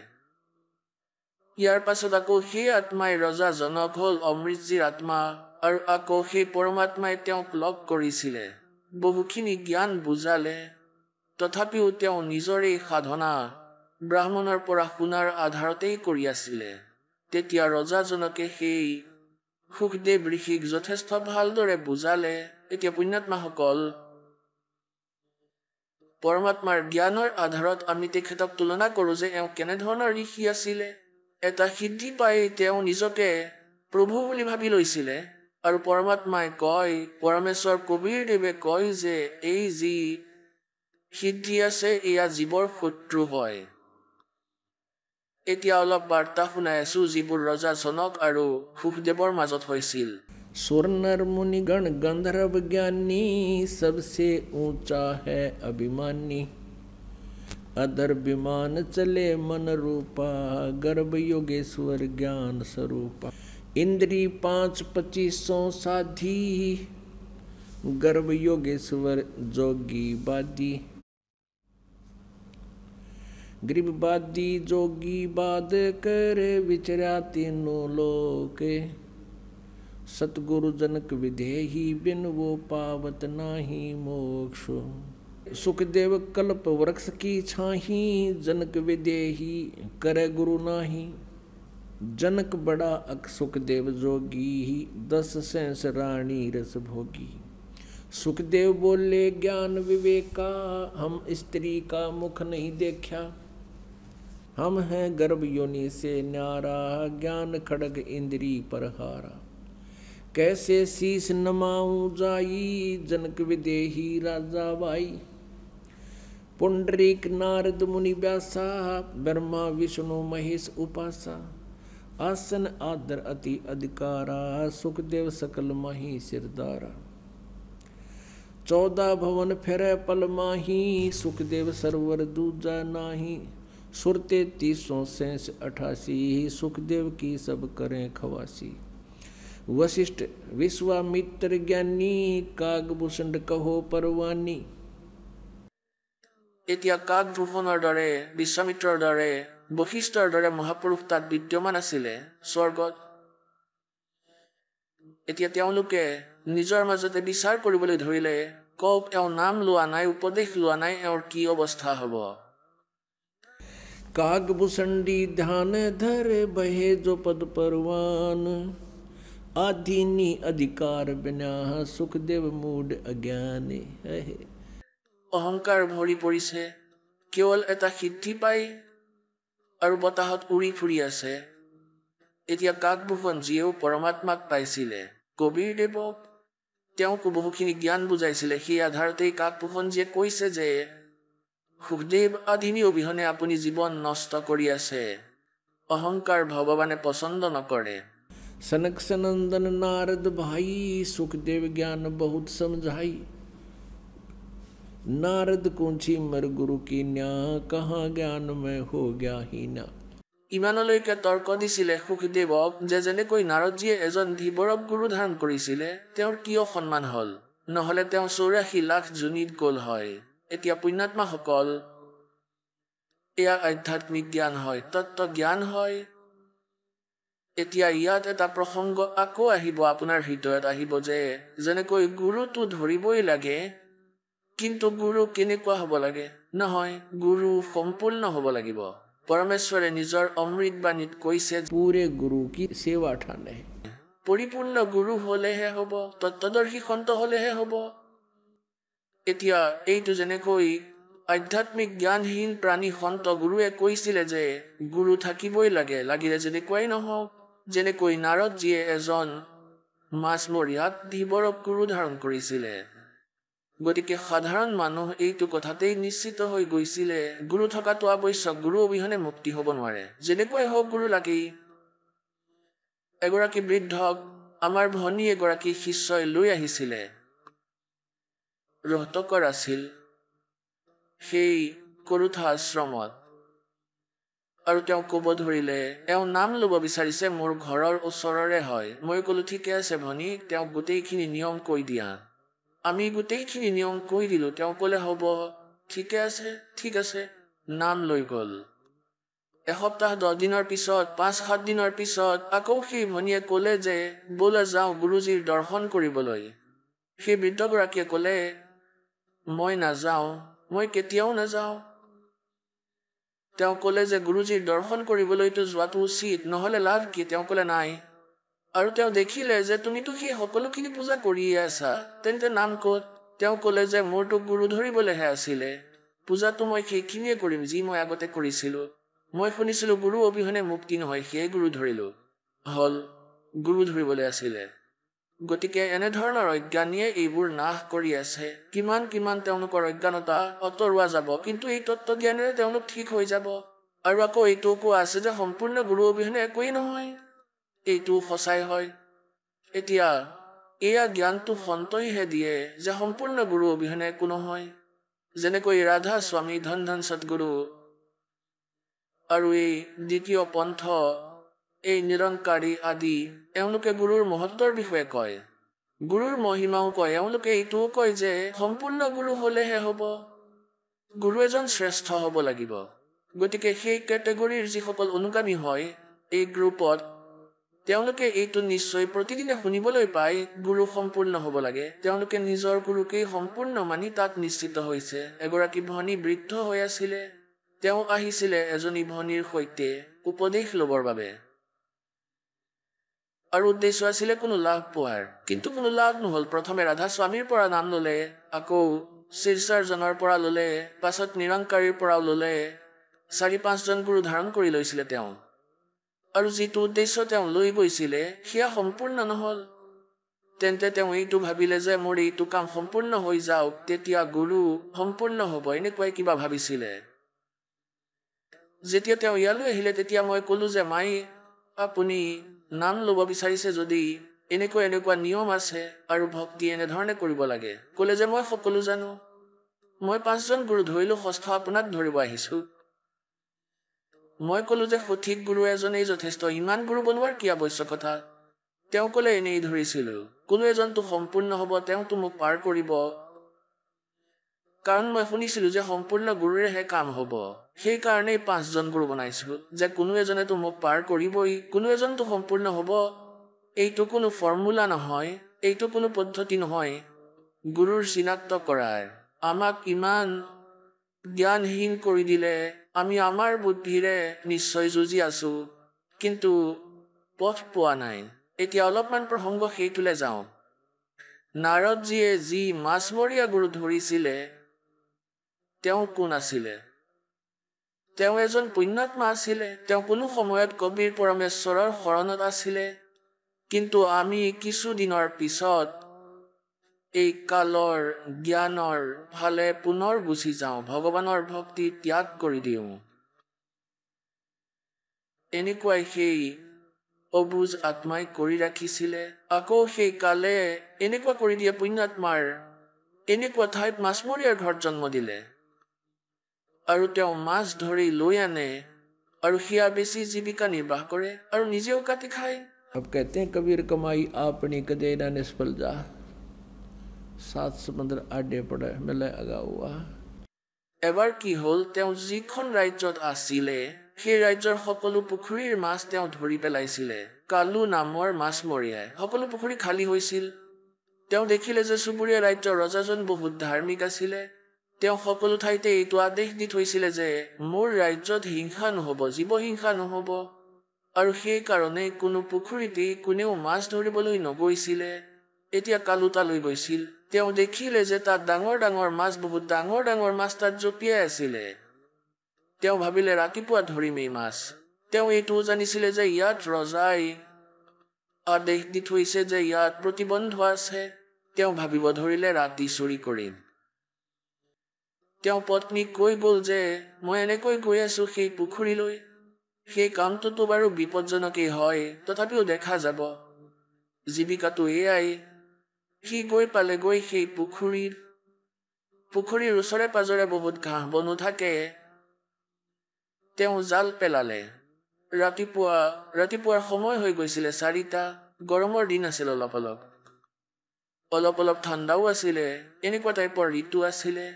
ইয়াৰ পাছত আকৌ সেই আত্মাই ৰজা জনক হ'ল অমৃতজীৰ আত্মা, আৰু আকৌ সেই পৰমাত্মাই তেওঁক লগ কৰিছিলে, বহুখিনি জ্ঞান বুজালে। তথাপিও তেওঁ নিজৰে সাধনা ব্ৰাহ্মণৰ পৰা শুনাৰ আধাৰতেই কৰি আছিলে। তেতিয়া ৰজাজনকে সেই সুখদেৱ ঋষিক যথেষ্ট ভালদৰে বুজালে। এতিয়া পুণ্যাত্মাসকল, পৰমাত্মাৰ জ্ঞানৰ আধাৰত আমি তেখেতক তুলনা কৰোঁ যে এওঁ কেনেধৰণৰ ঋষি আছিলে। এটা সিদ্ধি পাই তেওঁ নিজকে প্ৰভু বুলি ভাবি লৈছিলে, আৰু পৰমাত্মাই কয়, পৰমেশ্বৰ কবীৰদেৱে কয় যে এই যি সিদ্ধি আছে এয়া জীৱৰ শত্ৰু হয়। এতিয়া অলপ বাৰ্তা শুনাই আছো যিবোৰ ৰজা জনক আৰু সুখদেৱৰ মাজত হৈছিল। स्वर्णर मुनिगण गंधर्व ज्ञानी सबसे ऊंचा है अभिमानी। अधर विमान चले मन रूपा गर्भ योगेश्वर ज्ञान स्वरूपा। इंद्री 5-25 साधी गर्भ योगेश्वर जोगी बादी। गृहबादी जोगी बाद कर विचरा तीनों लोके। सतगुरु जनक विधेही बिन वो पावत नाही मोक्ष। सुखदेव कल्प वृक्ष की छाही जनक विदेही करे गुरु नाही। जनक बड़ा अक सुखदेव जोगी 10 सेंस रानी रस भोगी। सुखदेव बोले ज्ञान विवेका हम स्त्री का मुख नहीं देखा। हम हैं गर्भ योनि से न्यारा ज्ञान खड़ग इंद्री पर हारा। कैसे शीस नमाऊं जाई जनक विदेही राजा बाई। पुंडरीक नारद मुनि व्यासा ब्रह्मा विष्णु महेश उपासा। आसन आदर अति अधिकारा सुखदेव सकल माही सिरदारा। 14 भवन फिरे पल माही सुखदेव सरवर दूजा नाही। सुरते 300 सेंस 88 सुखदेव की सब करें खवासी। वशिष्ठ विश्वामित्र ज्ञानी कागभूषण कहो परवानी। এতিয়া কাকভূষণৰ দৰে বিশ্বামিত্ৰৰ দৰে বশিষ্ঠৰ দৰে মহাপুৰুষ তাত বিদ্যমান আছিলে স্বৰ্গত। এতিয়া তেওঁলোকে নিজৰ মাজতে বিচাৰ কৰিবলৈ ধৰিলে, কওক এওঁ নাম লোৱা নাই, উপদেশ লোৱা নাই, এওঁৰ কি অৱস্থা হ'ব। कागभूषणी ध्यान धर बहे जो पद परवान। आधीनी अधिकार बिना सुखदेव मूड अज्ञाने। অহংকাৰ ভৰি পৰিছে, কেৱল এটা সিদ্ধি পাই আৰু বতাহত উৰি ফুৰি আছে। এতিয়া কাকভূষণ যিয়েও পৰমাত্মাক পাইছিলে, কবীৰদেৱক তেওঁকো বহুখিনি জ্ঞান বুজাইছিলে। সেই আধাৰতেই কাকভূষণ যিয়ে কৈছে যে সুখদেৱ আধিনী অবিহনে আপুনি জীৱন নষ্ট কৰি আছে। অহংকাৰ ভগৱানে পচন্দ নকৰে। सनक सनंदन नारद भाई सुखदेव ज्ञान बहुत समझाई। नारद कुंची मर गुरु की न्या कहाँ ज्ञान में हो गया ही ना। ইমানলৈকে তৰ্ক দিছিলে সুখদেৱক যে যেনেকৈ নাৰদজীয়ে এজন ধীবৰৱ গুৰু ধাৰণ কৰিছিলে, তেওঁৰ কিয় সন্মান হ'ল, নহ'লে তেওঁ 84 লাখ জুনিত গ'ল হয়। এতিয়া পুণ্যাত্মাসকল, এয়া আধ্যাত্মিক জ্ঞান হয়, তত্ত্ব জ্ঞান হয়। এতিয়া ইয়াত এটা প্ৰসংগ আকৌ আহিব, আপোনাৰ হৃদয়ত আহিব যে যেনেকৈ গুৰুটো ধৰিবই লাগে, কিন্তু গুৰু কেনেকুৱা হ'ব লাগে? নহয়, গুৰু সম্পূৰ্ণ হ'ব লাগিব। পৰমেশ্বৰে নিজৰ অমৃত বাণীত কৈছে पूरे गुरु की सेवा ठाने। পৰিপূৰ্ণ গুৰু হ'লেহে হ'ব, তত্ত্বদৰ্শী সন্ত হ'লেহে হ'ব। এতিয়া এইটো যেনেকৈ আধ্যাত্মিক জ্ঞানহীন প্ৰাণী সন্ত গুৰুৱে কৈছিলে যে গুৰু থাকিবই লাগে, লাগিলে যেনেকুৱাই নহওক। যেনেকৈ নাৰদজীয়ে এজন মাছমৰীয়াত ধীবৰৱ গুৰু ধাৰণ কৰিছিলে, গতিকে সাধাৰণ মানুহ এইটো কথাতেই নিশ্চিত হৈ গৈছিলে গুৰু থকাটো আৱশ্যক, গুৰু অবিহনে মুক্তি হ'ব নোৱাৰে। যেনেকুৱাই হওক গুৰু লাগেই। এগৰাকী বৃদ্ধক আমাৰ ভনী এগৰাকী শিষ্যই লৈ আহিছিলে, ৰোহতকৰ আছিল সেই কৰোথা আশ্ৰমত, আৰু তেওঁ ক'ব ধৰিলে, এওঁ নাম ল'ব বিচাৰিছে, মোৰ ঘৰৰ ওচৰৰে হয়। মই ক'লো ঠিকে আছে ভনী, তেওঁক গোটেইখিনি নিয়ম কৈ দিয়া। আমি গোটেইখিনি নিয়ম কৈ দিলোঁ। তেওঁ ক'লে হ'ব, ঠিক আছে, নাম লৈ গ'ল। এসপ্তাহ 10 দিনৰ পিছত 5-7 দিনৰ পিছত আকৌ সেই ভনীয়ে ক'লে যে ব'লা যাওঁ গুৰুজীৰ দৰ্শন কৰিবলৈ। সেই বৃদ্ধগৰাকীয়ে ক'লে মই নাযাওঁ, মই কেতিয়াও নাযাওঁ। তেওঁ ক'লে যে গুৰুজীৰ দৰ্শন কৰিবলৈতো যোৱাটো উচিত, নহ'লে লাভ কি? তেওঁ ক'লে নাই। আৰু তেওঁ দেখিলে যে তুমিতো সেই সকলোখিনি পূজা কৰিয়ে আছা, তেন্তে নাম ক'ত? তেওঁ ক'লে যে মোৰতো গুৰু ধৰিবলৈহে আছিলে, পূজাটো মই সেইখিনিয়ে কৰিম যি মই আগতে কৰিছিলোঁ। মই শুনিছিলোঁ গুৰু অবিহনে মুক্তি নহয়, সেয়ে গুৰু ধৰিলোঁ। হ'ল, গুৰু ধৰিবলৈ আছিলে। গতিকে এনেধৰণৰ অজ্ঞানীয়ে এইবোৰ নাশ কৰি আছে। কিমান তেওঁলোকৰ অজ্ঞানতা আঁতৰোৱা যাব, কিন্তু এই তত্ত্বজ্ঞানেৰে তেওঁলোক ঠিক হৈ যাব। আৰু আকৌ এইটোও কোৱা আছে যে সম্পূৰ্ণ গুৰু অবিহনে একোৱেই নহয়, এইটোও সঁচাই হয়। এতিয়া এয়া জ্ঞানটো সন্তইহে দিয়ে যে সম্পূৰ্ণ গুৰু অবিহনে একো নহয়। যেনেকৈ ৰাধা স্বামী, ধন সৎগুৰু আৰু এই দ্বিতীয় পন্থ, এই নিৰংকাৰী আদি, এওঁলোকে গুৰুৰ মহত্বৰ বিষয়ে কয়, গুৰুৰ মহিমাও কয়। এওঁলোকে এইটোও কয় যে সম্পূৰ্ণ গুৰু হ'লেহে হ'ব, গুৰু এজন শ্ৰেষ্ঠ হ'ব লাগিব। গতিকে সেই কেটেগৰীৰ যিসকল অনুগামী হয় এই গ্ৰুপত, তেওঁলোকে এইটো নিশ্চয় প্ৰতিদিনে শুনিবলৈ পায় গুৰু সম্পূৰ্ণ হ'ব লাগে। তেওঁলোকে নিজৰ গুৰুকেই সম্পূৰ্ণ মানি তাত নিশ্চিত হৈছে। এগৰাকী ভনী বৃদ্ধ হৈ আছিলে, তেওঁ আহিছিলে এজনী ভনীৰ সৈতে উপদেশ ল'বৰ বাবে, আৰু উদ্দেশ্য আছিলে কোনো লাভ পোৱাৰ, কিন্তু কোনো লাভ নহ'ল। প্ৰথমে ৰাধা স্বামীৰ পৰা নাম ল'লে, আকৌ শিৰচাৰজনৰ পৰা ল'লে, পাছত নিৰংকাৰীৰ পৰাও ল'লে। 4-5 জন গুৰু ধাৰণ কৰি লৈছিলে তেওঁ, আৰু যিটো উদ্দেশ্য তেওঁ লৈ গৈছিলে সেয়া সম্পূৰ্ণ নহ'ল। তেন্তে তেওঁ এইটো ভাবিলে যে মোৰ এইটো কাম সম্পূৰ্ণ হৈ যাওক, তেতিয়া গুৰু সম্পূৰ্ণ হ'ব, এনেকুৱাই কিবা ভাবিছিলে। যেতিয়া তেওঁ ইয়ালৈ আহিলে তেতিয়া মই ক'লো যে মাই, আপুনি নাম ল'ব বিচাৰিছে যদি এনেকুৱা নিয়ম আছে আৰু ভক্তি এনেধৰণে কৰিব লাগে। ক'লে যে মই সকলো জানো, মই 5 জন গুৰু ধৰিলোঁ, 6ষ্ঠ আপোনাক ধৰিব আহিছোঁ। মই ক'লো যে সঠিক গুৰু এজনেই যথেষ্ট, ইমান গুৰু বনোৱাৰ কি আৱশ্যকতা? তেওঁ ক'লে এনেই ধৰিছিলোঁ, কোনো এজনটো সম্পূৰ্ণ হ'ব, তেওঁতো মোক পাৰ কৰিব, কাৰণ মই শুনিছিলোঁ যে সম্পূৰ্ণ গুৰুৰেহে কাম হ'ব। সেইকাৰণেই 5 জন গুৰু বনাইছোঁ, যে কোনো এজনেতো মোক পাৰ কৰিবই, কোনো এজনটো সম্পূৰ্ণ হ'ব। এইটো কোনো ফৰ্মুলা নহয়, এইটো কোনো পদ্ধতি নহয় গুৰুৰ চিনাক্ত কৰাৰ। আমাক ইমান জ্ঞানহীন কৰি দিলে, আমি আমাৰ বুদ্ধিৰে নিশ্চয় যুঁজি আছোঁ, কিন্তু পথ পোৱা নাই। এতিয়া অলপমান প্ৰসংগ সেইটোলৈ যাওঁ। নাৰদজীয়ে যি মাছমৰীয়া গুৰু ধৰিছিলে, তেওঁ কোন আছিলে? তেওঁ এজন পুণ্যাত্মা আছিলে। তেওঁ কোনো সময়ত কবিৰ পৰমেশ্বৰৰ শৰণত আছিলে, কিন্তু আমি কিছুদিনৰ পিছত এই কালৰ জ্ঞানৰ ফালে পুনৰ গুচি যাওঁ, ভগৱানৰ ভক্তি ত্যাগ কৰি দিওঁ। এনেকুৱাই সেই অবুজ আত্মাই কৰি ৰাখিছিলে। আকৌ সেই কালে এনেকুৱা কৰি দিয়ে পুণ্যাত্মাৰ, এনেকুৱা ঠাইত মাছমৰীয়াৰ ঘৰত জন্ম দিলে, আৰু তেওঁ মাছ ধৰি লৈ আনে আৰু সেয়া বেছি জীৱিকা নিৰ্বাহ কৰে আৰু নিজেও কাটি খায়। अब कहते हैं कबीर कमाई आपनी कदे ना निष्फल जा, 7 समुद्र आडे पड़े मिले आगा हुआ। এবাৰ কি হ'ল, তেওঁ যিখন ৰাজ্যত আছিলে সেই ৰাজ্যৰ সকলো পুখুৰীৰ মাছ তেওঁ ধৰি পেলাইছিলে। কালু নামৰ মাছমৰীয়াই সকলো পুখুৰী খালী হৈছিল। তেওঁ দেখিলে যে চুবুৰীয়া ৰাজ্যৰ ৰজাজন বহুত ধাৰ্মিক আছিলে। তেওঁ সকলো ঠাইতে এইটো আদেশ দি থৈছিলে যে মোৰ ৰাজ্যত হিংসা নহ'ব, জীৱ হিংসা নহ'ব, আৰু সেইকাৰণে কোনো পুখুৰীতেই কোনেও মাছ ধৰিবলৈ নগৈছিলে। এতিয়া কালু তালৈ গৈছিল, তেওঁ দেখিলে যে তাত ডাঙৰ ডাঙৰ মাছ, বহুত ডাঙৰ ডাঙৰ মাছ তাত জঁপিয়াই আছিলে। তেওঁ ভাবিলে ৰাতিপুৱা ধৰিম এই মাছ। তেওঁ এইটোও জানিছিলে যে ইয়াত ৰজাই আদেশ দি থৈছে যে ইয়াত প্ৰতিবন্ধ আছে। তেওঁ ভাবিব ধৰিলে ৰাতি চুৰি কৰিম। তেওঁ পত্নীক কৈ গ'ল যে মই এনেকৈ গৈ আছোঁ সেই পুখুৰীলৈ, সেই কামটোতো বাৰু বিপদজনকেই হয়, তথাপিও দেখা যাব, জীৱিকাটো এয়াই। সি গৈ পালেগৈ সেই পুখুৰীৰ ওচৰে পাজৰে বহুত ঘাঁহ বনো থাকে। তেওঁ জাল পেলালে। ৰাতিপুৱাৰ সময় হৈ গৈছিলে 4টা, গৰমৰ দিন আছিল অলপ অলপ। অলপ অলপ ঠাণ্ডাও আছিলে, এনেকুৱা টাইপৰ ঋতু আছিলে।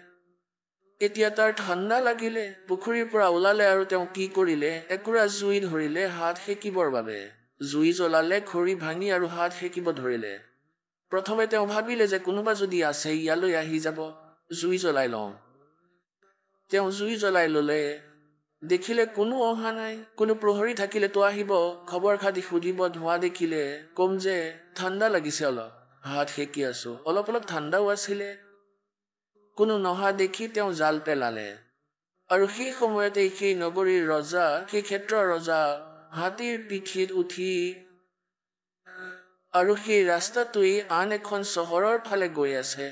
এতিয়া তাৰ ঠাণ্ডা লাগিলে, পুখুৰীৰ পৰা ওলালে আৰু তেওঁ কি কৰিলে, একুৰা জুই ধৰিলে হাত সেকিবৰ বাবে। জুই জ্বলালে, খৰি ভাঙি আৰু হাত সেকিব ধৰিলে। প্ৰথমে তেওঁ ভাবিলে যে কোনোবা যদি আছে ইয়ালৈ আহি যাব, জুই জ্বলাই লওঁ। তেওঁ জুই জ্বলাই ল'লে, দেখিলে কোনো অহা নাই। কোনো প্ৰহৰী থাকিলেতো আহিব, খবৰ খাতি সুধিব। ধোঁৱা দেখিলে কম যে ঠাণ্ডা লাগিছে, অলপ হাত সেকি আছো, অলপ অলপ ঠাণ্ডাও আছিলে। কোনো নহা দেখি তেওঁ জাল পেলালে, আৰু সেই সময়তে সেই নগৰীৰ ৰজা, সেই ক্ষেত্ৰৰ ৰজা হাতীৰ পিঠিত উঠি আৰু সেই ৰাস্তাটোৱে আন এখন চহৰৰ ফালে গৈ আছে।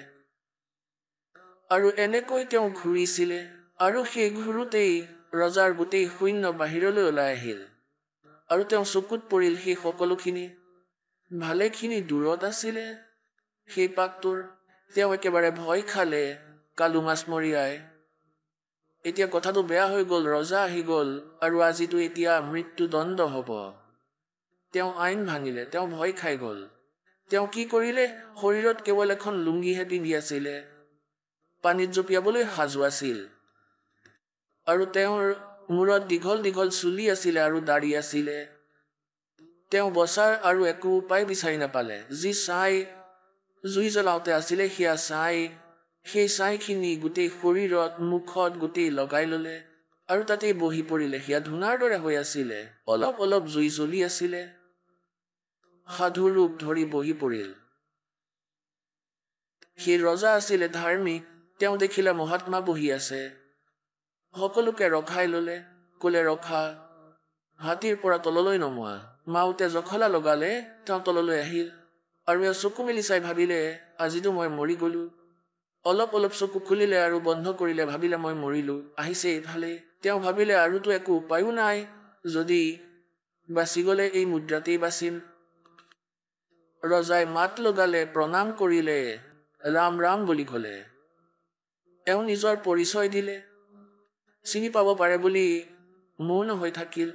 আৰু এনেকৈ তেওঁ ঘূৰিছিলে, আৰু সেই ঘূৰোতেই ৰজাৰ গোটেই সৈন্য বাহিৰলৈ ওলাই আহিল, আৰু তেওঁ চকুত পৰিল সেই সকলোখিনি। ভালেখিনি দূৰত আছিলে সেই পাকটোৰ। তেওঁ একেবাৰে ভয় খালে, কালু মাছমৰীয়াই। এতিয়া কথাটো বেয়া হৈ গ'ল, ৰজা আহি গ'ল, আৰু আজিতো এতিয়া মৃত্যুদণ্ড হ'ব। তেওঁ আইন ভাঙিলে, তেওঁ ভয় খাই গ'ল। তেওঁ কি কৰিলে, শৰীৰত কেৱল এখন লুংগিহে পিন্ধি আছিলে, পানীত জঁপিয়াবলৈ সাজু আছিল, আৰু তেওঁৰ মূৰত দীঘল দীঘল চুলি আছিলে আৰু দাড়ি আছিলে। তেওঁ বচাৰ আৰু একো উপায় বিচাৰি নাপালে। যি ছাই জুই জ্বলাওঁতে আছিলে সেয়া ছাই, সেই ছাইখিনি গোটেই শৰীৰত, মুখত গোটেই লগাই ল'লে, আৰু তাতেই বহি পৰিলে। সেয়া ধূনাৰ দৰে হৈ আছিলে, অলপ অলপ জুই জ্বলি আছিলে। সাধু ৰূপ ধৰি বহি পৰিল। সেই ৰজা আছিলে ধাৰ্মিক। তেওঁ দেখিলে মহাত্মা বহি আছে, সকলোকে ৰখাই ল'লে, ক'লে ৰখা, হাতীৰ পৰা তললৈ নমোৱা। মাউতে জখলা লগালে, তেওঁ তললৈ আহিল, আৰু এওঁ চকু মেলি চাই ভাবিলে আজিতো মই মৰি গ'লো। অলপ অলপ চকু খুলিলে আৰু বন্ধ কৰিলে, ভাবিলে মই মৰিলো, আহিছে এইফালে। তেওঁ ভাবিলে আৰুতো একো উপায়ো নাই, যদি বাচি গ'লে এই মুদ্ৰাতেই বাচিম। ৰজাই মাত লগালে, প্ৰণাম কৰিলে, ৰাম ৰাম বুলি ক'লে। এওঁ নিজৰ পৰিচয় দিলে, চিনি পাব পাৰে বুলি মৌন হৈ থাকিল।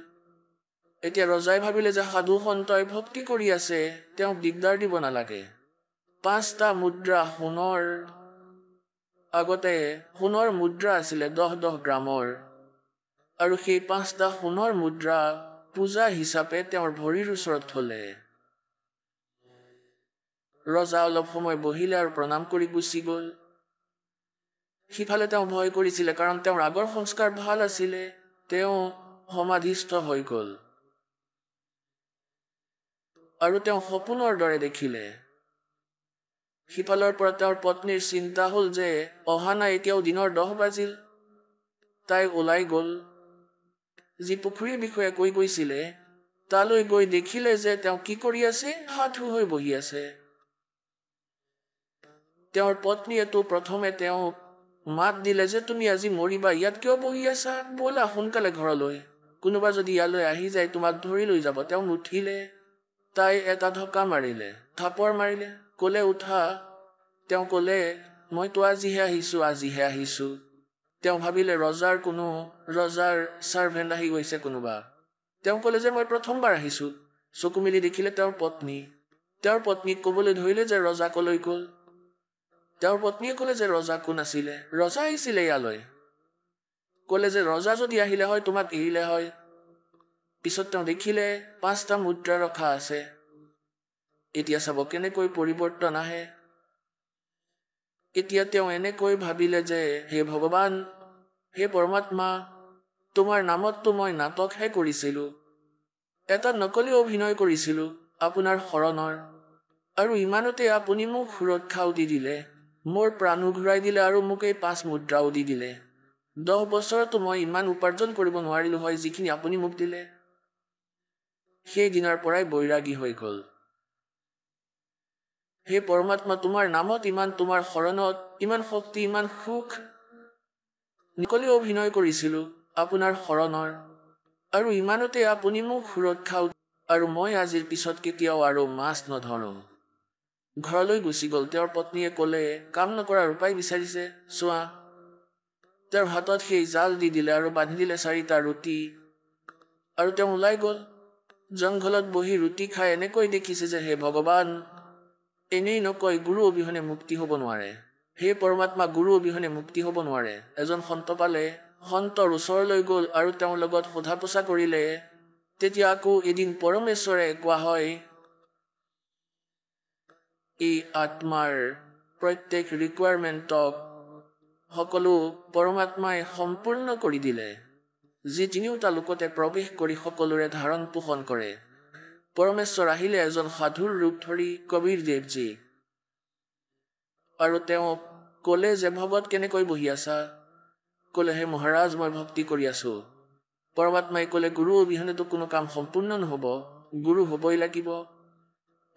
এতিয়া ৰজাই ভাবিলে যে সাধু সন্তই ভক্তি কৰি আছে, তেওঁক দিগদাৰ দিব নালাগে। 5টা মুদ্ৰা সোণৰ, আগতে সোণৰ মুদ্ৰা আছিলে 10 গ্ৰামৰ, আৰু সেই 5টা সোণৰ মুদ্ৰা পূজা হিচাপে তেওঁৰ ভৰিৰ ওচৰত থলে। ৰজা অলপ সময় বহিলে আৰু প্ৰণাম কৰি গুচি গ'ল। সিফালে তেওঁ ভয় কৰিছিলে, কাৰণ তেওঁৰ আগৰ সংস্কাৰ ভাল আছিলে। তেওঁ সমাধিস্থ হৈ গ'ল, আৰু তেওঁ সপোনৰ দৰে দেখিলে। সিফালৰ পৰা তেওঁৰ পত্নীৰ চিন্তা হ'ল যে অহা নাই, এতিয়াও দিনৰ 10 বাজিল। তাই ওলাই গ'ল, যি পুখুৰীৰ বিষয়ে কৈ গৈছিলে তালৈ গৈ দেখিলে যে তেওঁ কি কৰি আছে, সাধু হৈ বহি আছে। তেওঁৰ পত্নীয়েতো প্ৰথমে তেওঁক মাত দিলে যে তুমি আজি মৰিবা, ইয়াত কিয় বহি আছা, ব'লা সোনকালে ঘৰলৈ, কোনোবা যদি ইয়ালৈ আহি যায় তোমাক ধৰি লৈ যাব। তেওঁ নুঠিলে, তাই এটা ধক্কা মাৰিলে, থাপৰ মাৰিলে, ক'লে উঠা। তেওঁ ক'লে মইতো আজিহে আহিছোঁ। তেওঁ ভাবিলে ৰজাৰ ছাৰ্ভেণ্ট আহি গৈছে কোনোবা। তেওঁ ক'লে যে মই প্ৰথমবাৰ আহিছোঁ। চকু মেলি দেখিলে তেওঁৰ পত্নীক ক'বলৈ ধৰিলে যে ৰজা ক'লৈ গ'ল। তেওঁৰ পত্নীয়ে ক'লে যে ৰজা কোন আছিলে, ৰজা আহিছিলে ইয়ালৈ। ক'লে যে ৰজা যদি আহিলে হয় তোমাক এৰিলে হয়। পিছত তেওঁ দেখিলে 5টা মুদ্ৰা ৰখা আছে। এতিয়া চাব কেনেকৈ পৰিৱৰ্তন আহে। এতিয়া তেওঁ এনেকৈ ভাবিলে যে হে ভগৱান, হে পৰমাত্মা, তোমাৰ নামততো মই নাটকহে কৰিছিলোঁ, এটা নকলি অভিনয় কৰিছিলোঁ আপোনাৰ শৰণৰ, আৰু ইমানতে আপুনি মোক সুৰক্ষাও দি দিলে, মোৰ প্ৰাণো ঘূৰাই দিলে, আৰু মোক এই 5 মুদ্ৰাও দি দিলে। 10 বছৰতো মই ইমান উপাৰ্জন কৰিব নোৱাৰিলোঁ হয় যিখিনি আপুনি মোক দিলে। সেই দিনৰ পৰাই বৈৰাগী হৈ গ'ল। হে পৰমাত্মা, তোমাৰ নামত ইমান, তোমাৰ শৰণত ইমান শক্তি, ইমান সুখ, নকলি অভিনয় কৰিছিলোঁ আপোনাৰ শৰণৰ, আৰু ইমানতে আপুনি মোক সুৰক্ষাও, আৰু মই আজিৰ পিছত কেতিয়াও আৰু মাছ নধৰোঁ। ঘৰলৈ গুচি গ'ল। তেওঁৰ পত্নীয়ে ক'লে কাম নকৰাৰ উপায় বিচাৰিছে, চোৱা। তেওঁৰ হাতত সেই জাল দি দিলে আৰু বান্ধি দিলে 4টা ৰুটি, আৰু তেওঁ ওলাই গ'ল। জংঘলত বহি ৰুটি খাই এনেকৈ দেখিছে যে হে ভগৱান, এনেই নকয় গুৰু অবিহনে মুক্তি হ'ব নোৱাৰে। সেই পৰমাত্মা গুৰু অবিহনে মুক্তি হ'ব নোৱাৰে। এজন সন্ত পালে সন্তৰ ওচৰলৈ গ'ল আৰু তেওঁৰ লগত সোধা পোছা কৰিলে, তেতিয়া আকৌ এদিন পৰমেশ্বৰে কোৱা হয়, এই আত্মাৰ প্ৰত্যেক ৰিকুৱাৰমেণ্টক সকলো পৰমাত্মাই সম্পূৰ্ণ কৰি দিলে, যি তিনিওটা লোকতে প্ৰৱেশ কৰি সকলোৰে ধাৰণ পোষণ কৰে। পৰমেশ্বৰ আহিলে এজন সাধুৰ ৰূপ ধৰি কবিৰ দেৱজী, আৰু তেওঁ ক'লে যে ভগত কেনেকৈ বহি আছা? ক'লে, হে মহাৰাজ, মই ভক্তি কৰি আছোঁ। পৰমাত্মাই ক'লে, গুৰু অবিহনেতো কোনো কাম সম্পূৰ্ণ নহ'ব, গুৰু হ'বই লাগিব।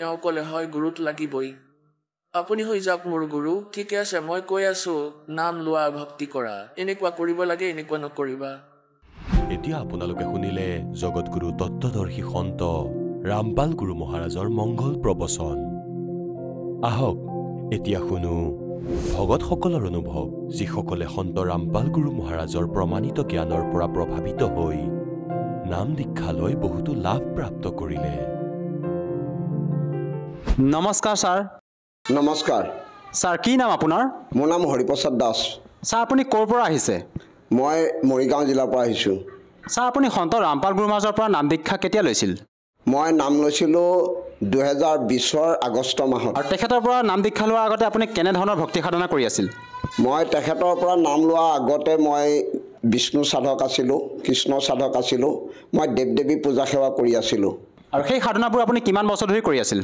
তেওঁ ক'লে, হয়, গুৰুটো লাগিবই। আপুনি হৈ যাওক মোৰ গুৰু। ঠিকে আছে, মই কৈ আছোঁ, নাম লোৱা, ভক্তি কৰা, এনেকুৱা কৰিব লাগে, এনেকুৱা নকৰিবা। এতিয়া আপোনালোকে শুনিলে জগতগুৰু তত্ত্বদৰ্শী সন্ত ৰামপাল গুৰু মহাৰাজৰ মংগল প্ৰবচন। আহক এতিয়া শুনো ভগতসকলৰ অনুভৱ, যিসকলে সন্ত ৰামপাল গুৰু মহাৰাজৰ প্ৰমাণিত জ্ঞানৰ পৰা প্ৰভাৱিত হৈ নাম দীক্ষা লৈ বহুতো লাভ প্ৰাপ্ত কৰিলে। নমস্কাৰ ছাৰ। নমস্কাৰ ছাৰ, কি নাম আপোনাৰ? মোৰ নাম হৰিপ্ৰসাদ দাস। ছাৰ, আপুনি ক'ৰ পৰা আহিছে? মই মৰিগাঁও জিলাৰ পৰা আহিছোঁ। ছাৰ, আপুনি সন্ত ৰামপাল গুৰু মহাৰাজৰ পৰা নাম দীক্ষা কেতিয়া লৈছিল? মই নাম লৈছিলোঁ 2020 আগষ্ট মাহত। আৰু তেখেতৰ পৰা নাম দীক্ষা লোৱাৰ আগতে আপুনি কেনেধৰণৰ ভক্তি সাধনা কৰি আছিল? মই তেখেতৰ পৰা নাম লোৱাৰ আগতে মই বিষ্ণু সাধক আছিলোঁ, কৃষ্ণ সাধক আছিলোঁ, মই দেৱ দেৱী পূজা সেৱা কৰি আছিলোঁ। আৰু সেই সাধনাবোৰ আপুনি কিমান বছৰ ধৰি কৰি আছিল?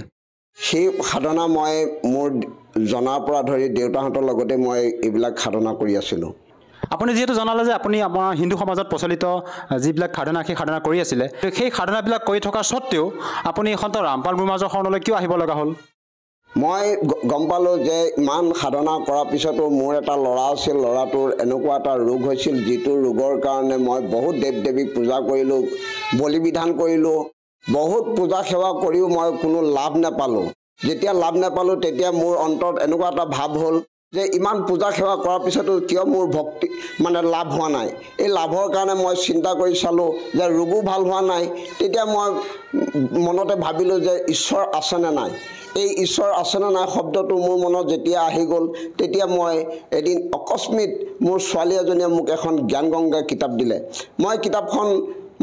সেই সাধনা মই মোৰ জনাৰ পৰা ধৰি দেউতাহঁতৰ লগতে মই এইবিলাক সাধনা কৰি আছিলোঁ। আপুনি যিহেতু জনালে যে আপুনি আমাৰ হিন্দু সমাজত প্ৰচলিত যিবিলাক সাধনা, সেই সাধনা কৰি আছিলে, সেই সাধনাবিলাক কৰি থকাৰ স্বত্তেও আপুনি সন্ত ৰামপাল গুৰু মহাৰাজৰ শৰণলৈ কিয় আহিব লগা হ'ল? মই গম পালোঁ যে ইমান সাধনা কৰাৰ পিছতো মোৰ এটা ল'ৰা আছিল, ল'ৰাটোৰ এনেকুৱা এটা ৰোগ হৈছিল, যিটো ৰোগৰ কাৰণে মই বহুত দেৱ দেৱীক পূজা কৰিলোঁ, বলি বিধান কৰিলোঁ, বহুত পূজা সেৱা কৰিও মই কোনো লাভ নাপালোঁ। যেতিয়া লাভ নাপালোঁ তেতিয়া মোৰ অন্তৰত এনেকুৱা এটা ভাৱ হ'ল যে ইমান পূজা সেৱা কৰাৰ পিছতো কিয় মোৰ ভক্তি লাভ হোৱা নাই। এই লাভৰ কাৰণে মই চিন্তা কৰি চালোঁ যে ৰোগো ভাল হোৱা নাই। তেতিয়া মই মনতে ভাবিলোঁ যে ঈশ্বৰ আছেনে নাই। এই ঈশ্বৰ আছেনে নাই শব্দটো মোৰ মনত যেতিয়া আহি গ'ল, তেতিয়া মই এদিন অকস্মিত মোৰ ছোৱালী এজনীয়ে মোক এখন জ্ঞান গংগা কিতাপ দিলে। মই কিতাপখন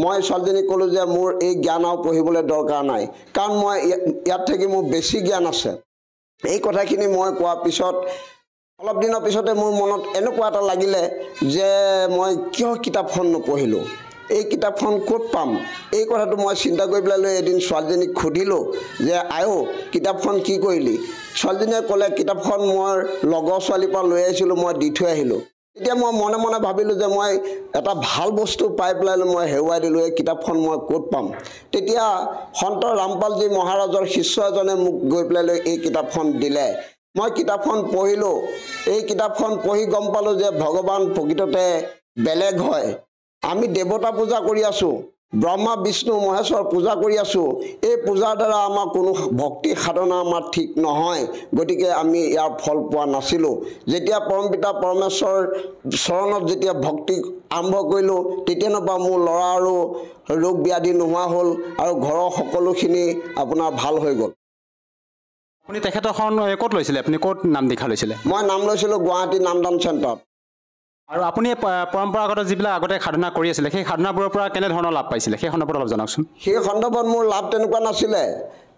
মই ছোৱালীজনীক ক'লোঁ যে মোৰ এই জ্ঞান আৰু পঢ়িবলৈ দৰকাৰ নাই, কাৰণ মই ইয়াত থাকি মোৰ বেছি জ্ঞান আছে। এই কথাখিনি মই কোৱাৰ পিছত অলপ দিনৰ পিছতে মোৰ মনত এনেকুৱা এটা লাগিলে যে মই কিয় কিতাপখন নপঢ়িলোঁ, এই কিতাপখন ক'ত পাম। এই কথাটো মই চিন্তা কৰি পেলাই এদিন ছোৱালীজনীক সুধিলোঁ যে আয়ো কিতাপখন কি কৰিলি? ছোৱালীজনীয়ে ক'লে, কিতাপখন মই লগৰ ছোৱালীৰ পৰা লৈ আহিছিলোঁ, মই দি থৈ আহিলোঁ। এতিয়া মই মনে মনে ভাবিলোঁ যে মই এটা ভাল বস্তু পাই পেলাই মই হেৰুৱাই দিলোঁ, এই কিতাপখন মই ক'ত পাম। তেতিয়া সন্ত ৰামপালজী মহাৰাজৰ শিষ্য এজনে মোক গৈ পেলাই এই কিতাপখন দিলে। মই কিতাপখন পঢ়িলোঁ। এই কিতাপখন পঢ়ি গম পালোঁ যে ভগৱান প্ৰকৃততে বেলেগ হয়। আমি দেৱতা পূজা কৰি আছোঁ, ব্ৰহ্মা বিষ্ণু মহেশ্বৰ পূজা কৰি আছোঁ। এই পূজাৰ দ্বাৰা আমাৰ কোনো ভক্তি সাধনা আমাৰ ঠিক নহয়, গতিকে আমি ইয়াৰ ফল পোৱা নাছিলোঁ। যেতিয়া পৰমপিতা পৰমেশ্বৰ চৰণত যেতিয়া ভক্তি আৰম্ভ কৰিলোঁ, তেতিয়াৰ পৰা মোৰ ল'ৰা আৰু ৰোগ ব্যাধি নোহোৱা হ'ল আৰু ঘৰৰ সকলোখিনি আপোনাৰ ভাল হৈ গ'ল। আপুনি তেখেতৰ শৰণ ক'ত লৈছিলে? আপুনি ক'ত নাম দীক্ষা লৈছিলে? মই নাম লৈছিলোঁ গুৱাহাটী নামদান চেণ্টাৰত। আৰু আপুনি পৰম্পৰাগত যিবিলাক আগতে সাধনা কৰি আছিলে, সেই সাধনাবোৰৰ পৰা কেনেধৰণৰ লাভ পাইছিলে, সেই সন্দৰ্ভত অলপ জনাওকচোন। সেই সন্দৰ্ভত মোৰ লাভ তেনেকুৱা নাছিলে।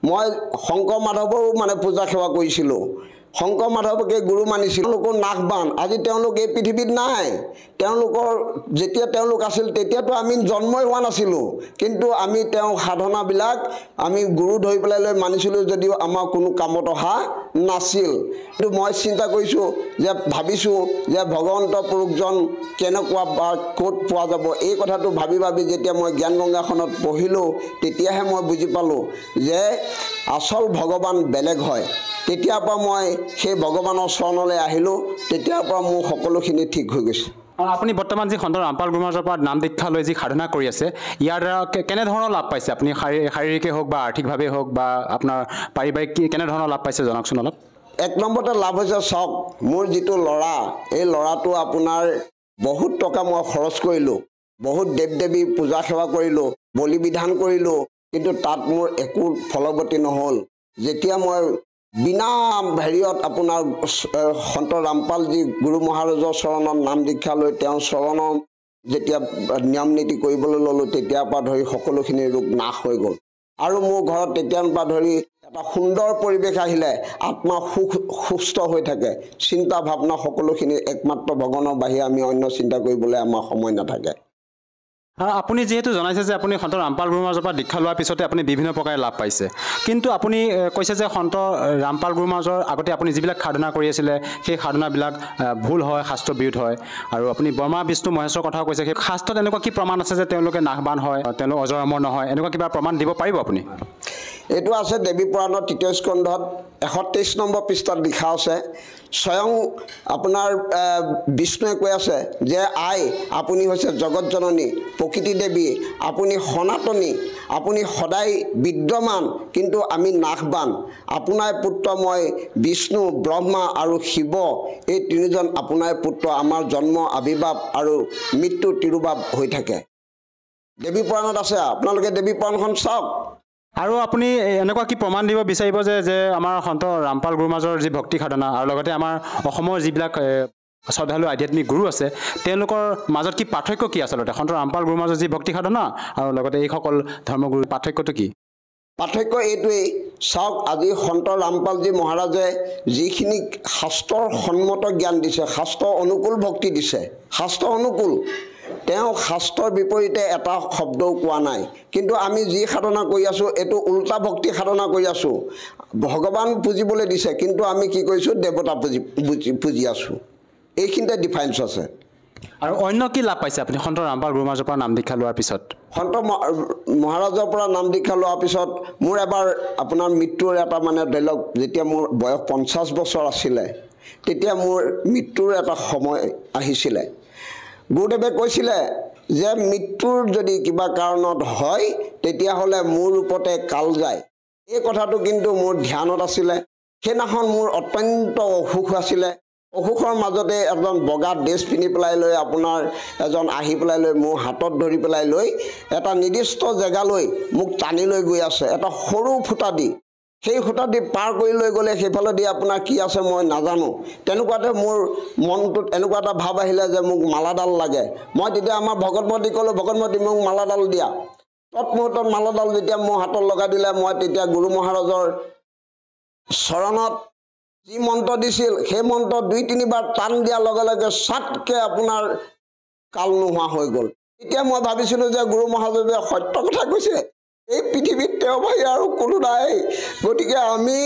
মই শংকৰ মাধৱৰো পূজা সেৱা কৰিছিলোঁ, শংকৰ মাধৱকে গুৰু মানিছিলোঁ। তেওঁলোকৰ নাগবান, আজি তেওঁলোক এই পৃথিৱীত নাই। তেওঁলোকৰ যেতিয়া তেওঁলোক আছিল তেতিয়াতো আমি জন্মই হোৱা নাছিলোঁ, কিন্তু আমি তেওঁ সাধনাবিলাক আমি গুৰু ধৰি পেলাই মানিছিলোঁ, যদিও আমাৰ কোনো কামত অহা নাছিল। কিন্তু মই চিন্তা কৰিছোঁ যে ভাবিছোঁ যে ভগৱন্ত পুৰুষজন কেনেকুৱা বা ক'ত পোৱা যাব। এই কথাটো ভাবি ভাবি যেতিয়া মই জ্ঞান গংগাখনত পঢ়িলোঁ, তেতিয়াহে মই বুজি পালোঁ যে আচল ভগৱান বেলেগ হয়। তেতিয়াৰ পৰা মই সেই ভগৱানৰ চৰণলৈ আহিলোঁ, তেতিয়াৰ পৰা মোৰ সকলোখিনি ঠিক হৈ গৈছে। আপুনি বৰ্তমান যি সন্ত ৰামপাল গুৰু মহাৰাজৰ পৰা নাম দীক্ষা লৈ যি সাধনা কৰি আছে, ইয়াৰ দ্বাৰা কেনেধৰণৰ লাভ পাইছে? আপুনি শাৰীৰিকেই হওক বা আৰ্থিকভাৱেই হওক বা আপোনাৰ পাৰিবাৰিক কেনেধৰণৰ লাভ পাইছে জনাওকচোন অলপ। এক নম্বৰতে লাভ হৈছে, চাওক, মোৰ যিটো ল'ৰা, এই ল'ৰাটো আপোনাৰ বহুত টকা মই খৰচ কৰিলোঁ, বহুত দেৱ দেৱী পূজা সেৱা কৰিলোঁ, বলি বিধান কৰিলোঁ, কিন্তু তাত মোৰ একো ফলৱতী নহ'ল। যেতিয়া মই বিনা হেৰিয়ত আপোনাৰ সন্ত ৰামপালজী গুৰু মহাৰাজৰ চৰণত নাম দীক্ষা লৈ তেওঁৰ চৰণৰ যেতিয়া নিয়ম নীতি কৰিবলৈ ল'লোঁ তেতিয়াৰ পৰা ধৰি সকলোখিনি ৰোগ নাশ হৈ গ'ল আৰু মোৰ ঘৰত তেতিয়াৰ পৰা ধৰি এটা সুন্দৰ পৰিৱেশ আহিলে আত্মা সুস্থ হৈ থাকে চিন্তা ভাৱনা সকলোখিনি একমাত্ৰ ভগৱানৰ বাহিৰে আমি অন্য চিন্তা কৰিবলৈ আমাৰ সময় নাথাকে আপুনি যেহেতু জনাইছে যে আপুনি সন্ত ৰামপাল গুৰু মহাৰাজৰ পৰা দীক্ষা লোৱাৰ পিছতে আপুনি বিভিন্ন প্ৰকাৰে লাভ পাইছে কিন্তু আপুনি কৈছে যে সন্ত ৰামপাল গুৰু মহাৰাজৰ আগতে আপুনি যিবিলাক সাধনা কৰি আছিলে সেই সাধনাবিলাক ভুল হয় শাস্ত্ৰ বিৰোধ হয় আৰু আপুনি ব্ৰহ্মা বিষ্ণু মহেশ্বৰ কথাও কৈছে সেই শাস্ত্ৰত এনেকুৱা কি প্ৰমাণ আছে যে তেওঁলোকে নাশবান হয় তেওঁলোক অজৰ অমৰ নহয় এনেকুৱা কিবা প্ৰমাণ দিব পাৰিব আপুনি এইটো আছে দেৱী পুৰাণৰ ৩য় স্কন্ধত ১২৩ নম্বৰ পৃষ্ঠাত লিখা আছে স্বয়ং আপোনাৰ বিষ্ণুৱে কৈ আছে যে আই আপুনি হৈছে জগতজননী প্ৰকৃতি দেৱী আপুনি সনাতনী আপুনি সদায় বিদ্যমান কিন্তু আমি নাশবান আপোনাৰ পুত্ৰ মই বিষ্ণু ব্ৰহ্মা আৰু শিৱ এই তিনিজন আপোনাৰ পুত্ৰ আমাৰ জন্ম আবিৰ্ভাৱ আৰু মৃত্যু তিৰুভাৱ হৈ থাকে দেৱী পুৰাণত আছে আপোনালোকে দেৱী পুৰাণখন চাওক আৰু আপুনি এনেকুৱা কি প্ৰমাণ দিব বিচাৰিব যে আমাৰ সন্ত ৰামপাল গুৰু মহাৰাজৰ যি ভক্তি সাধনা আৰু লগতে আমাৰ অসমৰ যিবিলাক শ্ৰদ্ধালু আধ্যাত্মিক গুৰু আছে তেওঁলোকৰ মাজত কি পাৰ্থক্য কি আচলতে সন্ত ৰামপাল গুৰু মহাৰাজৰ যি ভক্তি সাধনা আৰু লগতে এইসকল ধৰ্মগুৰুৰ পাৰ্থক্যটো কি পাৰ্থক্য এইটোৱেই চাওক আজি সন্ত ৰামপালজী মহাৰাজে যিখিনি শাস্ত্ৰৰ সন্মত জ্ঞান দিছে শাস্ত্ৰ অনুকূল ভক্তি দিছে শাস্ত্ৰ অনুকূল তেওঁ শাস্ত্ৰৰ বিপৰীতে এটা শব্দও কোৱা নাই কিন্তু আমি যি সাধনা কৰি আছোঁ এইটো উল্টা ভক্তি সাধনা কৰি আছোঁ ভগৱান পুজিবলৈ দিছে কিন্তু আমি কি কৰিছোঁ দেৱতা পুজি আছোঁ এইখিনিতে ডিফাৰেঞ্চ আছে আৰু অন্য কি লাভ পাইছে আপুনি সন্ত ৰামপাল গুৰু মহাৰাজৰ পৰা নাম দীক্ষা লোৱাৰ পিছত সন্ত মহাৰাজৰ পৰা নাম দীক্ষা লোৱাৰ পিছত মোৰ এবাৰ আপোনাৰ মৃত্যুৰ এটা মানে ধৰি লওক যেতিয়া মোৰ বয়স 50 বছৰ আছিলে তেতিয়া মোৰ মৃত্যুৰ এটা সময় আহিছিলে গুৰুদেৱে কৈছিলে যে মৃত্যুৰ যদি কিবা কাৰণত হয় তেতিয়াহ'লে মোৰ ৰূপতে কাল যায় এই কথাটো কিন্তু মোৰ ধ্যানত আছিলে সেইদিনাখন মোৰ অত্যন্ত অসুখ আছিলে অসুখৰ মাজতে এজন বগা ড্ৰেছ পিন্ধি পেলাই লৈ আপোনাৰ এজন আহি পেলাই লৈ মোৰ হাতত ধৰি পেলাই লৈ এটা নিৰ্দিষ্ট জেগালৈ মোক টানি লৈ গৈ আছে এটা সৰু ফুটা দি সেই ফুটা দি পাৰ কৰি লৈ গ'লে সেইফালেদি আপোনাৰ কি আছে মই নাজানো তেনেকুৱাতে মোৰ মনটোত এনেকুৱা এটা ভাৱ আহিলে যে মোক মালাডাল লাগে মই তেতিয়া আমাৰ ভগতমতী ক'লোঁ ভগতমতী মোক মালাডাল দিয়া তৎমুহূৰ্তত মালাডাল যেতিয়া মোৰ হাতত লগাই দিলে মই তেতিয়া গুৰু মহাৰাজৰ চৰণত যি মন্ত্ৰ দিছিল সেই মন্ত্ৰ ২-৩ বাৰ টান দিয়াৰ লগে লগে চাটকৈ আপোনাৰ কাল নোহোৱা হৈ গ'ল এতিয়া মই ভাবিছিলোঁ যে গুৰু মহাৰাজে সত্য কথা কৈছে এই পৃথিৱীত তেওঁ বাহিৰে আৰু কোনো নাই গতিকে আমি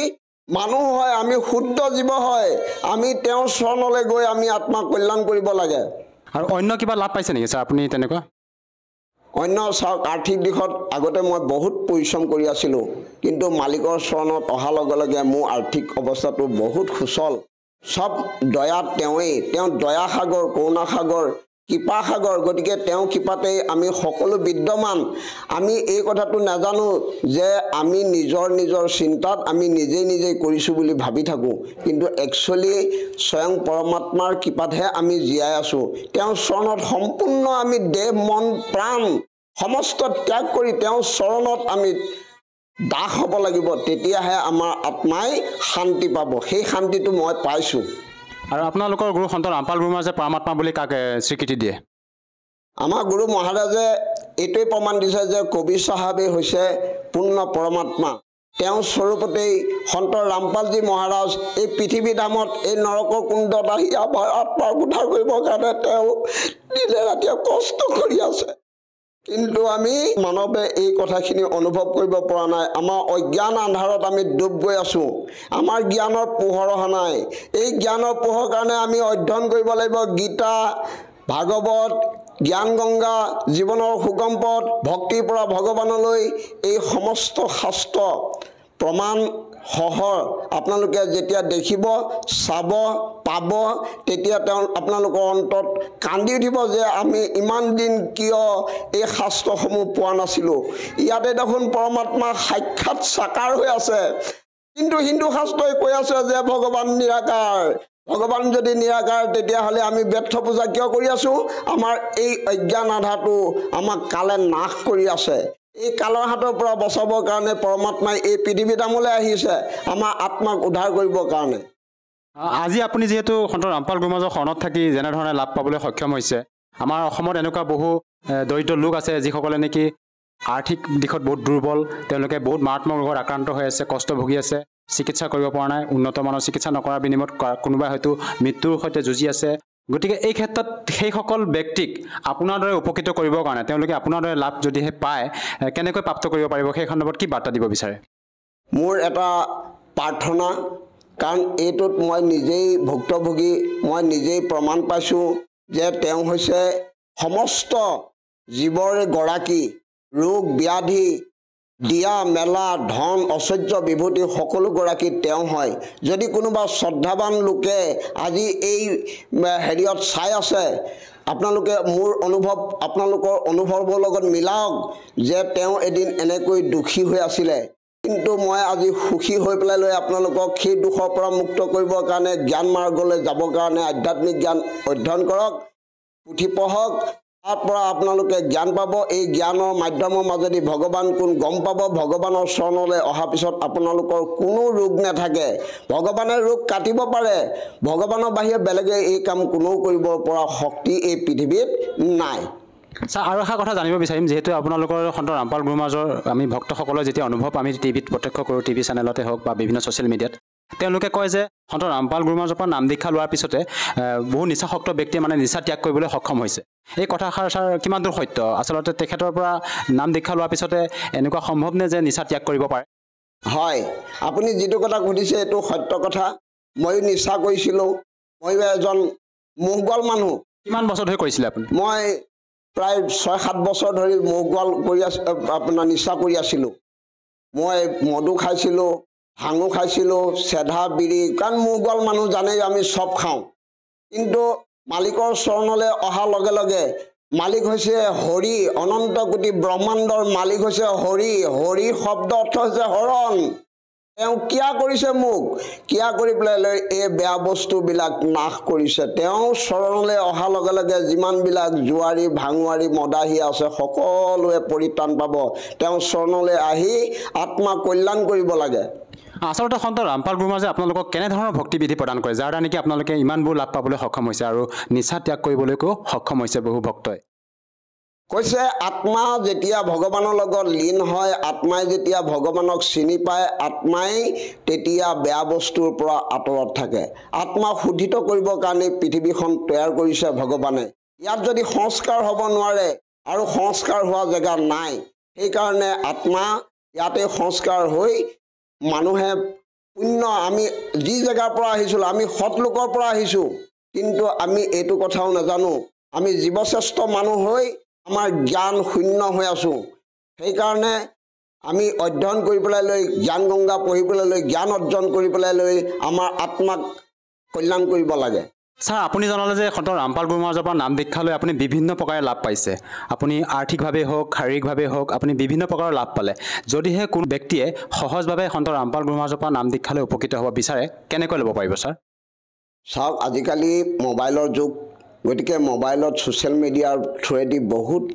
মানুহ হয় আমি শুদ্ধ জীৱ হয় আমি তেওঁৰ চৰণলৈ গৈ আমি আত্মা কল্যাণ কৰিব লাগে আৰু অন্য কিবা লাভ পাইছে নেকি ছাৰ আপুনি তেনেকুৱা অন্য চাওক আৰ্থিক দিশত আগতে মই বহুত পৰিশ্ৰম কৰি আছিলোঁ কিন্তু মালিকৰ চৰণত অহাৰ লগে লগে মোৰ আৰ্থিক অৱস্থাটো বহুত সুচল সব দয়াত তেওঁ দয়াসাগৰ কৰোণাসাগৰ কৃপাসাগৰ গতিকে তেওঁ কৃপাতেই আমি সকলো বিদ্যমান আমি এই কথাটো নাজানো যে আমি নিজৰ চিন্তাত আমি নিজেই কৰিছোঁ বুলি ভাবি থাকোঁ কিন্তু একচুৱেলি স্বয়ং পৰমাত্মাৰ কৃপাতহে আমি জীয়াই আছোঁ তেওঁৰ চৰণত সম্পূৰ্ণ আমি দেহ মন প্ৰাণ সমস্ত ত্যাগ কৰি তেওঁৰ চৰণত আমি দাস হ'ব লাগিব তেতিয়াহে আমাৰ আত্মাই শান্তি পাব সেই শান্তিটো মই পাইছোঁ আৰু আপোনালোকৰ গুৰু সন্ত ৰামপাল গুৰু মহাৰাজে পৰমাত্মা বুলি কাক স্বীকৃতি দিয়ে আমাৰ গুৰু মহাৰাজে এইটোৱে প্ৰমাণ দিছে যে কবি চাহাবেই হৈছে পূৰ্ণ পৰমাত্মা তেওঁৰ স্বৰূপতেই সন্ত ৰামপালজী মহাৰাজ এই পৃথিৱী ধামত এই নৰকৰ কুণ্ডত আহি আমাৰ আত্মাৰ উদ্ধাৰ কৰিবৰ কাৰণে তেওঁ দিনে ৰাতিয়ে কষ্ট কৰি আছে কিন্তু আমি মানৱে এই কথাখিনি অনুভৱ কৰিব পৰা নাই আমাৰ অজ্ঞান আন্ধাৰত আমি ডুব গৈ আছোঁ আমাৰ জ্ঞানৰ পোহৰ অহা নাই এই জ্ঞানৰ পোহৰৰ কাৰণে আমি অধ্যয়ন কৰিব লাগিব গীতা ভাগৱত জ্ঞান গংগা জীৱনৰ সুগম পথ ভক্তিৰ পৰা ভগৱানলৈ এই সমস্ত শাস্ত্ৰ প্ৰমাণ সহ আপোনালোকে যেতিয়া দেখিব চাব পাব তেতিয়া আপোনালোকৰ অন্তৰত কান্দি উঠিব যে আমি ইমান দিন কিয় এই শাস্ত্ৰসমূহ পোৱা নাছিলোঁ ইয়াতে দেখোন পৰমাত্মা সাক্ষাৎ সাকাৰ হৈ আছে কিন্তু হিন্দু শাস্ত্ৰই কৈ আছে যে ভগৱান নিৰাকাৰ ভগৱান যদি নিৰাকাৰ তেতিয়াহ'লে আমি ব্যৰ্থ পূজা কিয় কৰি আছোঁ আমাৰ এই অজ্ঞান আধাৰটো আমাক কালে নাশ কৰি আছে এই কালৰ হাতৰ পৰা বচাবৰ কাৰণে পৰমাত্মাই এই পৃথিৱী নামলৈ আহিছে আমাৰ আত্মাক উদ্ধাৰ কৰিবৰ কাৰণে। আজি আপুনি যিহেতু সন্ত ৰামপাল গুৰুমাজৰ শৰণত থাকি যেনেধৰণে লাভ পাবলৈ সক্ষম হৈছে, আমাৰ অসমত এনেকুৱা বহু দৰিদ্ৰ লোক আছে যিসকলে নেকি আৰ্থিক দিশত বহুত দুৰ্বল, তেওঁলোকে বহুত মাৰাত্মক ৰোগত আক্ৰান্ত হৈ আছে, কষ্ট ভুগি আছে, চিকিৎসা কৰিব পৰা নাই, উন্নত মানৰ চিকিৎসা নকৰাৰ বিনিময়ত কোনোবাই হয়তো মৃত্যুৰ সৈতে যুঁজি আছে। গতিকে এই ক্ষেত্ৰত সেইসকল ব্যক্তিক আপোনাৰ দৰে উপকৃত কৰিবৰ কাৰণে তেওঁলোকে আপোনাৰ দৰে লাভ যদিহে পায় কেনেকৈ প্ৰাপ্ত কৰিব পাৰিব, সেই সন্দৰ্ভত কি বাৰ্তা দিব বিচাৰে? মোৰ এটা প্ৰাৰ্থনা, কাৰণ এইটোত মই নিজেই ভুক্তভোগী, মই নিজেই প্ৰমাণ পাইছোঁ যে তেওঁ হৈছে সমস্ত জীৱৰ গৰাকী। ৰোগ ব্যাধি দিয়া মেলা ধন ঐশ্বৰ্য বিভূতি সকলো গৰাকী তেওঁ হয়। যদি কোনোবা শ্ৰদ্ধাৱান লোকে আজি এই হেৰিয়ত চাই আছে, আপোনালোকে মোৰ অনুভৱ আপোনালোকৰ অনুভৱৰ লগত মিলাওক যে তেওঁ এদিন এনেকৈ দুখী হৈ আছিলে, কিন্তু মই আজি সুখী হৈ পেলাই আপোনালোকক সেই দুখৰ পৰা মুক্ত কৰিবৰ কাৰণে জ্ঞান মাৰ্গলৈ যাবৰ কাৰণে আধ্যাত্মিক জ্ঞান অধ্যয়ন কৰক, পুথি পঢ়ক, তাৰ পৰা আপোনালোকে জ্ঞান পাব। এই জ্ঞানৰ মাধ্যমৰ মাজেদি ভগৱান কোন গম পাব। ভগৱানৰ চৰণলৈ অহাৰ পিছত আপোনালোকৰ কোনো ৰোগ নাথাকে। ভগৱানে ৰোগ কাটিব পাৰে, ভগৱানৰ বাহিৰে বেলেগে এই কাম কোনেও কৰিব পৰা শক্তি এই পৃথিৱীত নাই। ছাৰ, আৰু এটা কথা জানিব বিচাৰিম, যিহেতু আপোনালোকৰ সন্ত ৰামপাল গুৰুমাজৰ আমি ভক্তসকলৰ যেতিয়া অনুভৱ আমি টিভিত প্ৰত্যক্ষ কৰোঁ, টিভি চেনেলতে হওক বা বিভিন্ন ছ'চিয়েল মিডিয়াত, তেওঁলোকে কয় যে সন্ত ৰামপাল গুৰুমাজৰ পৰা নাম দীক্ষা লোৱাৰ পিছতে বহু নিচাসক্ত ব্যক্তিয়ে নিচা ত্যাগ কৰিবলৈ সক্ষম হৈছে। এই কথাষাৰ ছাৰ কিমান দূৰ সত্য? আচলতে তেখেতৰ পৰা নাম দীক্ষা লোৱাৰ পিছতে এনেকুৱা সম্ভৱ নে যে নিচা ত্যাগ কৰিব পাৰে? হয়, আপুনি যিটো কথা সুধিছে এইটো সত্য কথা। ময়ো নিচা কৰিছিলোঁ, ময়ো এজন মোহগল মানুহ। কিমান বছৰ ধৰি কৰিছিলে আপুনি? মই প্ৰায় 6-7 বছৰ ধৰি মোহগল কৰি আপোনাৰ নিচা কৰি আছিলোঁ। মই মদু খাইছিলোঁ, ভাঙো খাইছিলোঁ, চেধা বিড়ি, কাৰণ মোহগল মানুহ জানেই আমি চব খাওঁ। কিন্তু মালিকৰ চৰণলৈ অহাৰ লগে লগে মালিক হৈছে হৰি, অনন্ত কোটি ব্ৰহ্মাণ্ডৰ মালিক হৈছে হৰি। হৰি শব্দ অৰ্থ হৈছে হৰণ। তেওঁ কিয়া কৰিছে মোক, কিয়া কৰি পেলাই এই বেয়া বস্তুবিলাক নাশ কৰিছে। তেওঁ চৰণলৈ অহাৰ লগে লগে যিমানবিলাক জুৱাৰী ভাঙুৱাৰী মদাহী আছে সকলোৱে পৰিত্ৰাণ পাব। তেওঁ চৰণলৈ আহি আত্মা কল্যাণ কৰিব লাগে। আচলতে সন্ত ৰামপাল গুৰুমাজে আপোনালোকক কেনেধৰণৰ ভক্তিবিধি প্ৰদান কৰে যাৰ দ্বাৰা নেকি আপোনালোকে ইমানবোৰ লাভ পাবলৈ সক্ষম হৈছে আৰু নিচা ত্যাগ কৰিবলৈকো সক্ষম হৈছে বহু ভক্তই? কৈছে আত্মা যেতিয়া ভগৱানৰ লগত লীন হয়, আত্মাই যেতিয়া ভগৱানক চিনি পায়, আত্মাই তেতিয়া বেয়া বস্তুৰ পৰা আঁতৰত থাকে। আত্মাক শুদ্ধিত কৰিবৰ কাৰণে পৃথিৱীখন তৈয়াৰ কৰিছে ভগৱানে। ইয়াত যদি সংস্কাৰ হ'ব নোৱাৰে আৰু সংস্কাৰ হোৱা জেগা নাই, সেইকাৰণে আত্মা ইয়াতে সংস্কাৰ হৈ মানুহে পুণ্য, আমি যি জেগাৰ পৰা আহিছিলোঁ, আমি সৎলোকৰ পৰা আহিছোঁ, কিন্তু আমি এইটো কথাও নাজানো আমি জীৱশ্ৰেষ্ঠ মানুহ হৈ আমাৰ জ্ঞান শূন্য হৈ আছোঁ। সেইকাৰণে আমি অধ্যয়ন কৰি পেলাই জ্ঞান গংগা পঢ়ি পেলাই জ্ঞান অৰ্জন কৰি পেলাই আমাৰ আত্মাক কল্যাণ কৰিব লাগে। ছাৰ, আপুনি জনালে যে সন্ত ৰামপাল গুৰুমাজৰ পৰা নাম দীক্ষা লৈ আপুনি বিভিন্ন প্ৰকাৰে লাভ পাইছে। আপুনি আৰ্থিকভাৱে হওক, শাৰীৰিকভাৱে হওক, আপুনি বিভিন্ন প্ৰকাৰৰ লাভ পালে। যদিহে কোনো ব্যক্তিয়ে সহজভাৱে সন্ত ৰামপাল গুৰুমাজৰ পৰা নাম দীক্ষা লৈ উপকৃত হ'ব বিচাৰে, কেনেকৈ ল'ব পাৰিব ছাৰ? চাওক, আজিকালি মোবাইলৰ যুগ, গতিকে মোবাইলত ছ'চিয়েল মিডিয়াৰ থ্ৰুৱেদি বহুত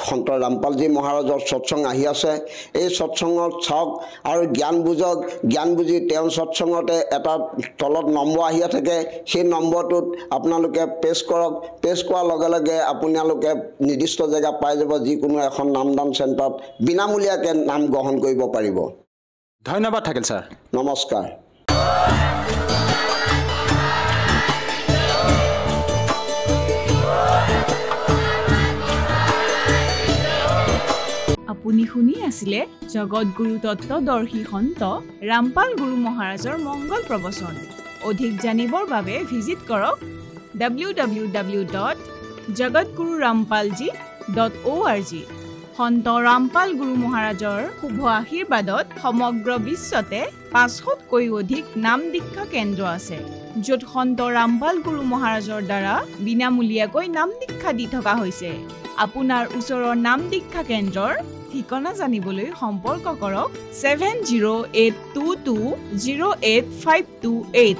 সন্ত ৰামপালজী মহাৰাজৰ সৎসংগ আহি আছে। এই সৎসংগত চাওক আৰু জ্ঞান বুজক। জ্ঞান বুজি তেওঁ সৎসংগতে এটা তলত নম্বৰ আহিয়ে থাকে, সেই নম্বৰটোত আপোনালোকে প্ৰেছ কৰক। প্ৰেছ কৰাৰ লগে লগে আপোনালোকে নিৰ্দিষ্ট জেগা পাই যাব, যিকোনো এখন নামদান চেণ্টাৰত বিনামূলীয়াকৈ নাম গ্ৰহণ কৰিব পাৰিব। ধন্যবাদ থাকিল ছাৰ। নমস্কাৰ। আপুনি শুনি আছিলে জগতগুৰু তত্ত্বদৰ্শী সন্ত ৰামপাল গুৰু মহাৰাজৰ মংগল প্ৰবচন। অধিক জানিবৰ বাবে ভিজিট কৰক www.jagatgururampalji.org। সন্ত ৰামপাল গুৰু মহাৰাজৰ শুভ আশীৰ্বাদত সমগ্ৰ বিশ্বতে 500তকৈও অধিক নাম দীক্ষা কেন্দ্ৰ আছে, য'ত সন্ত ৰামপাল গুৰু মহাৰাজৰ দ্বাৰা বিনামূলীয়াকৈ নাম দীক্ষা দি থকা হৈছে। আপোনাৰ ওচৰৰ নাম দীক্ষা কেন্দ্ৰৰ ঠিকনা জানিবলৈ সম্পৰ্ক কৰক 7082208528।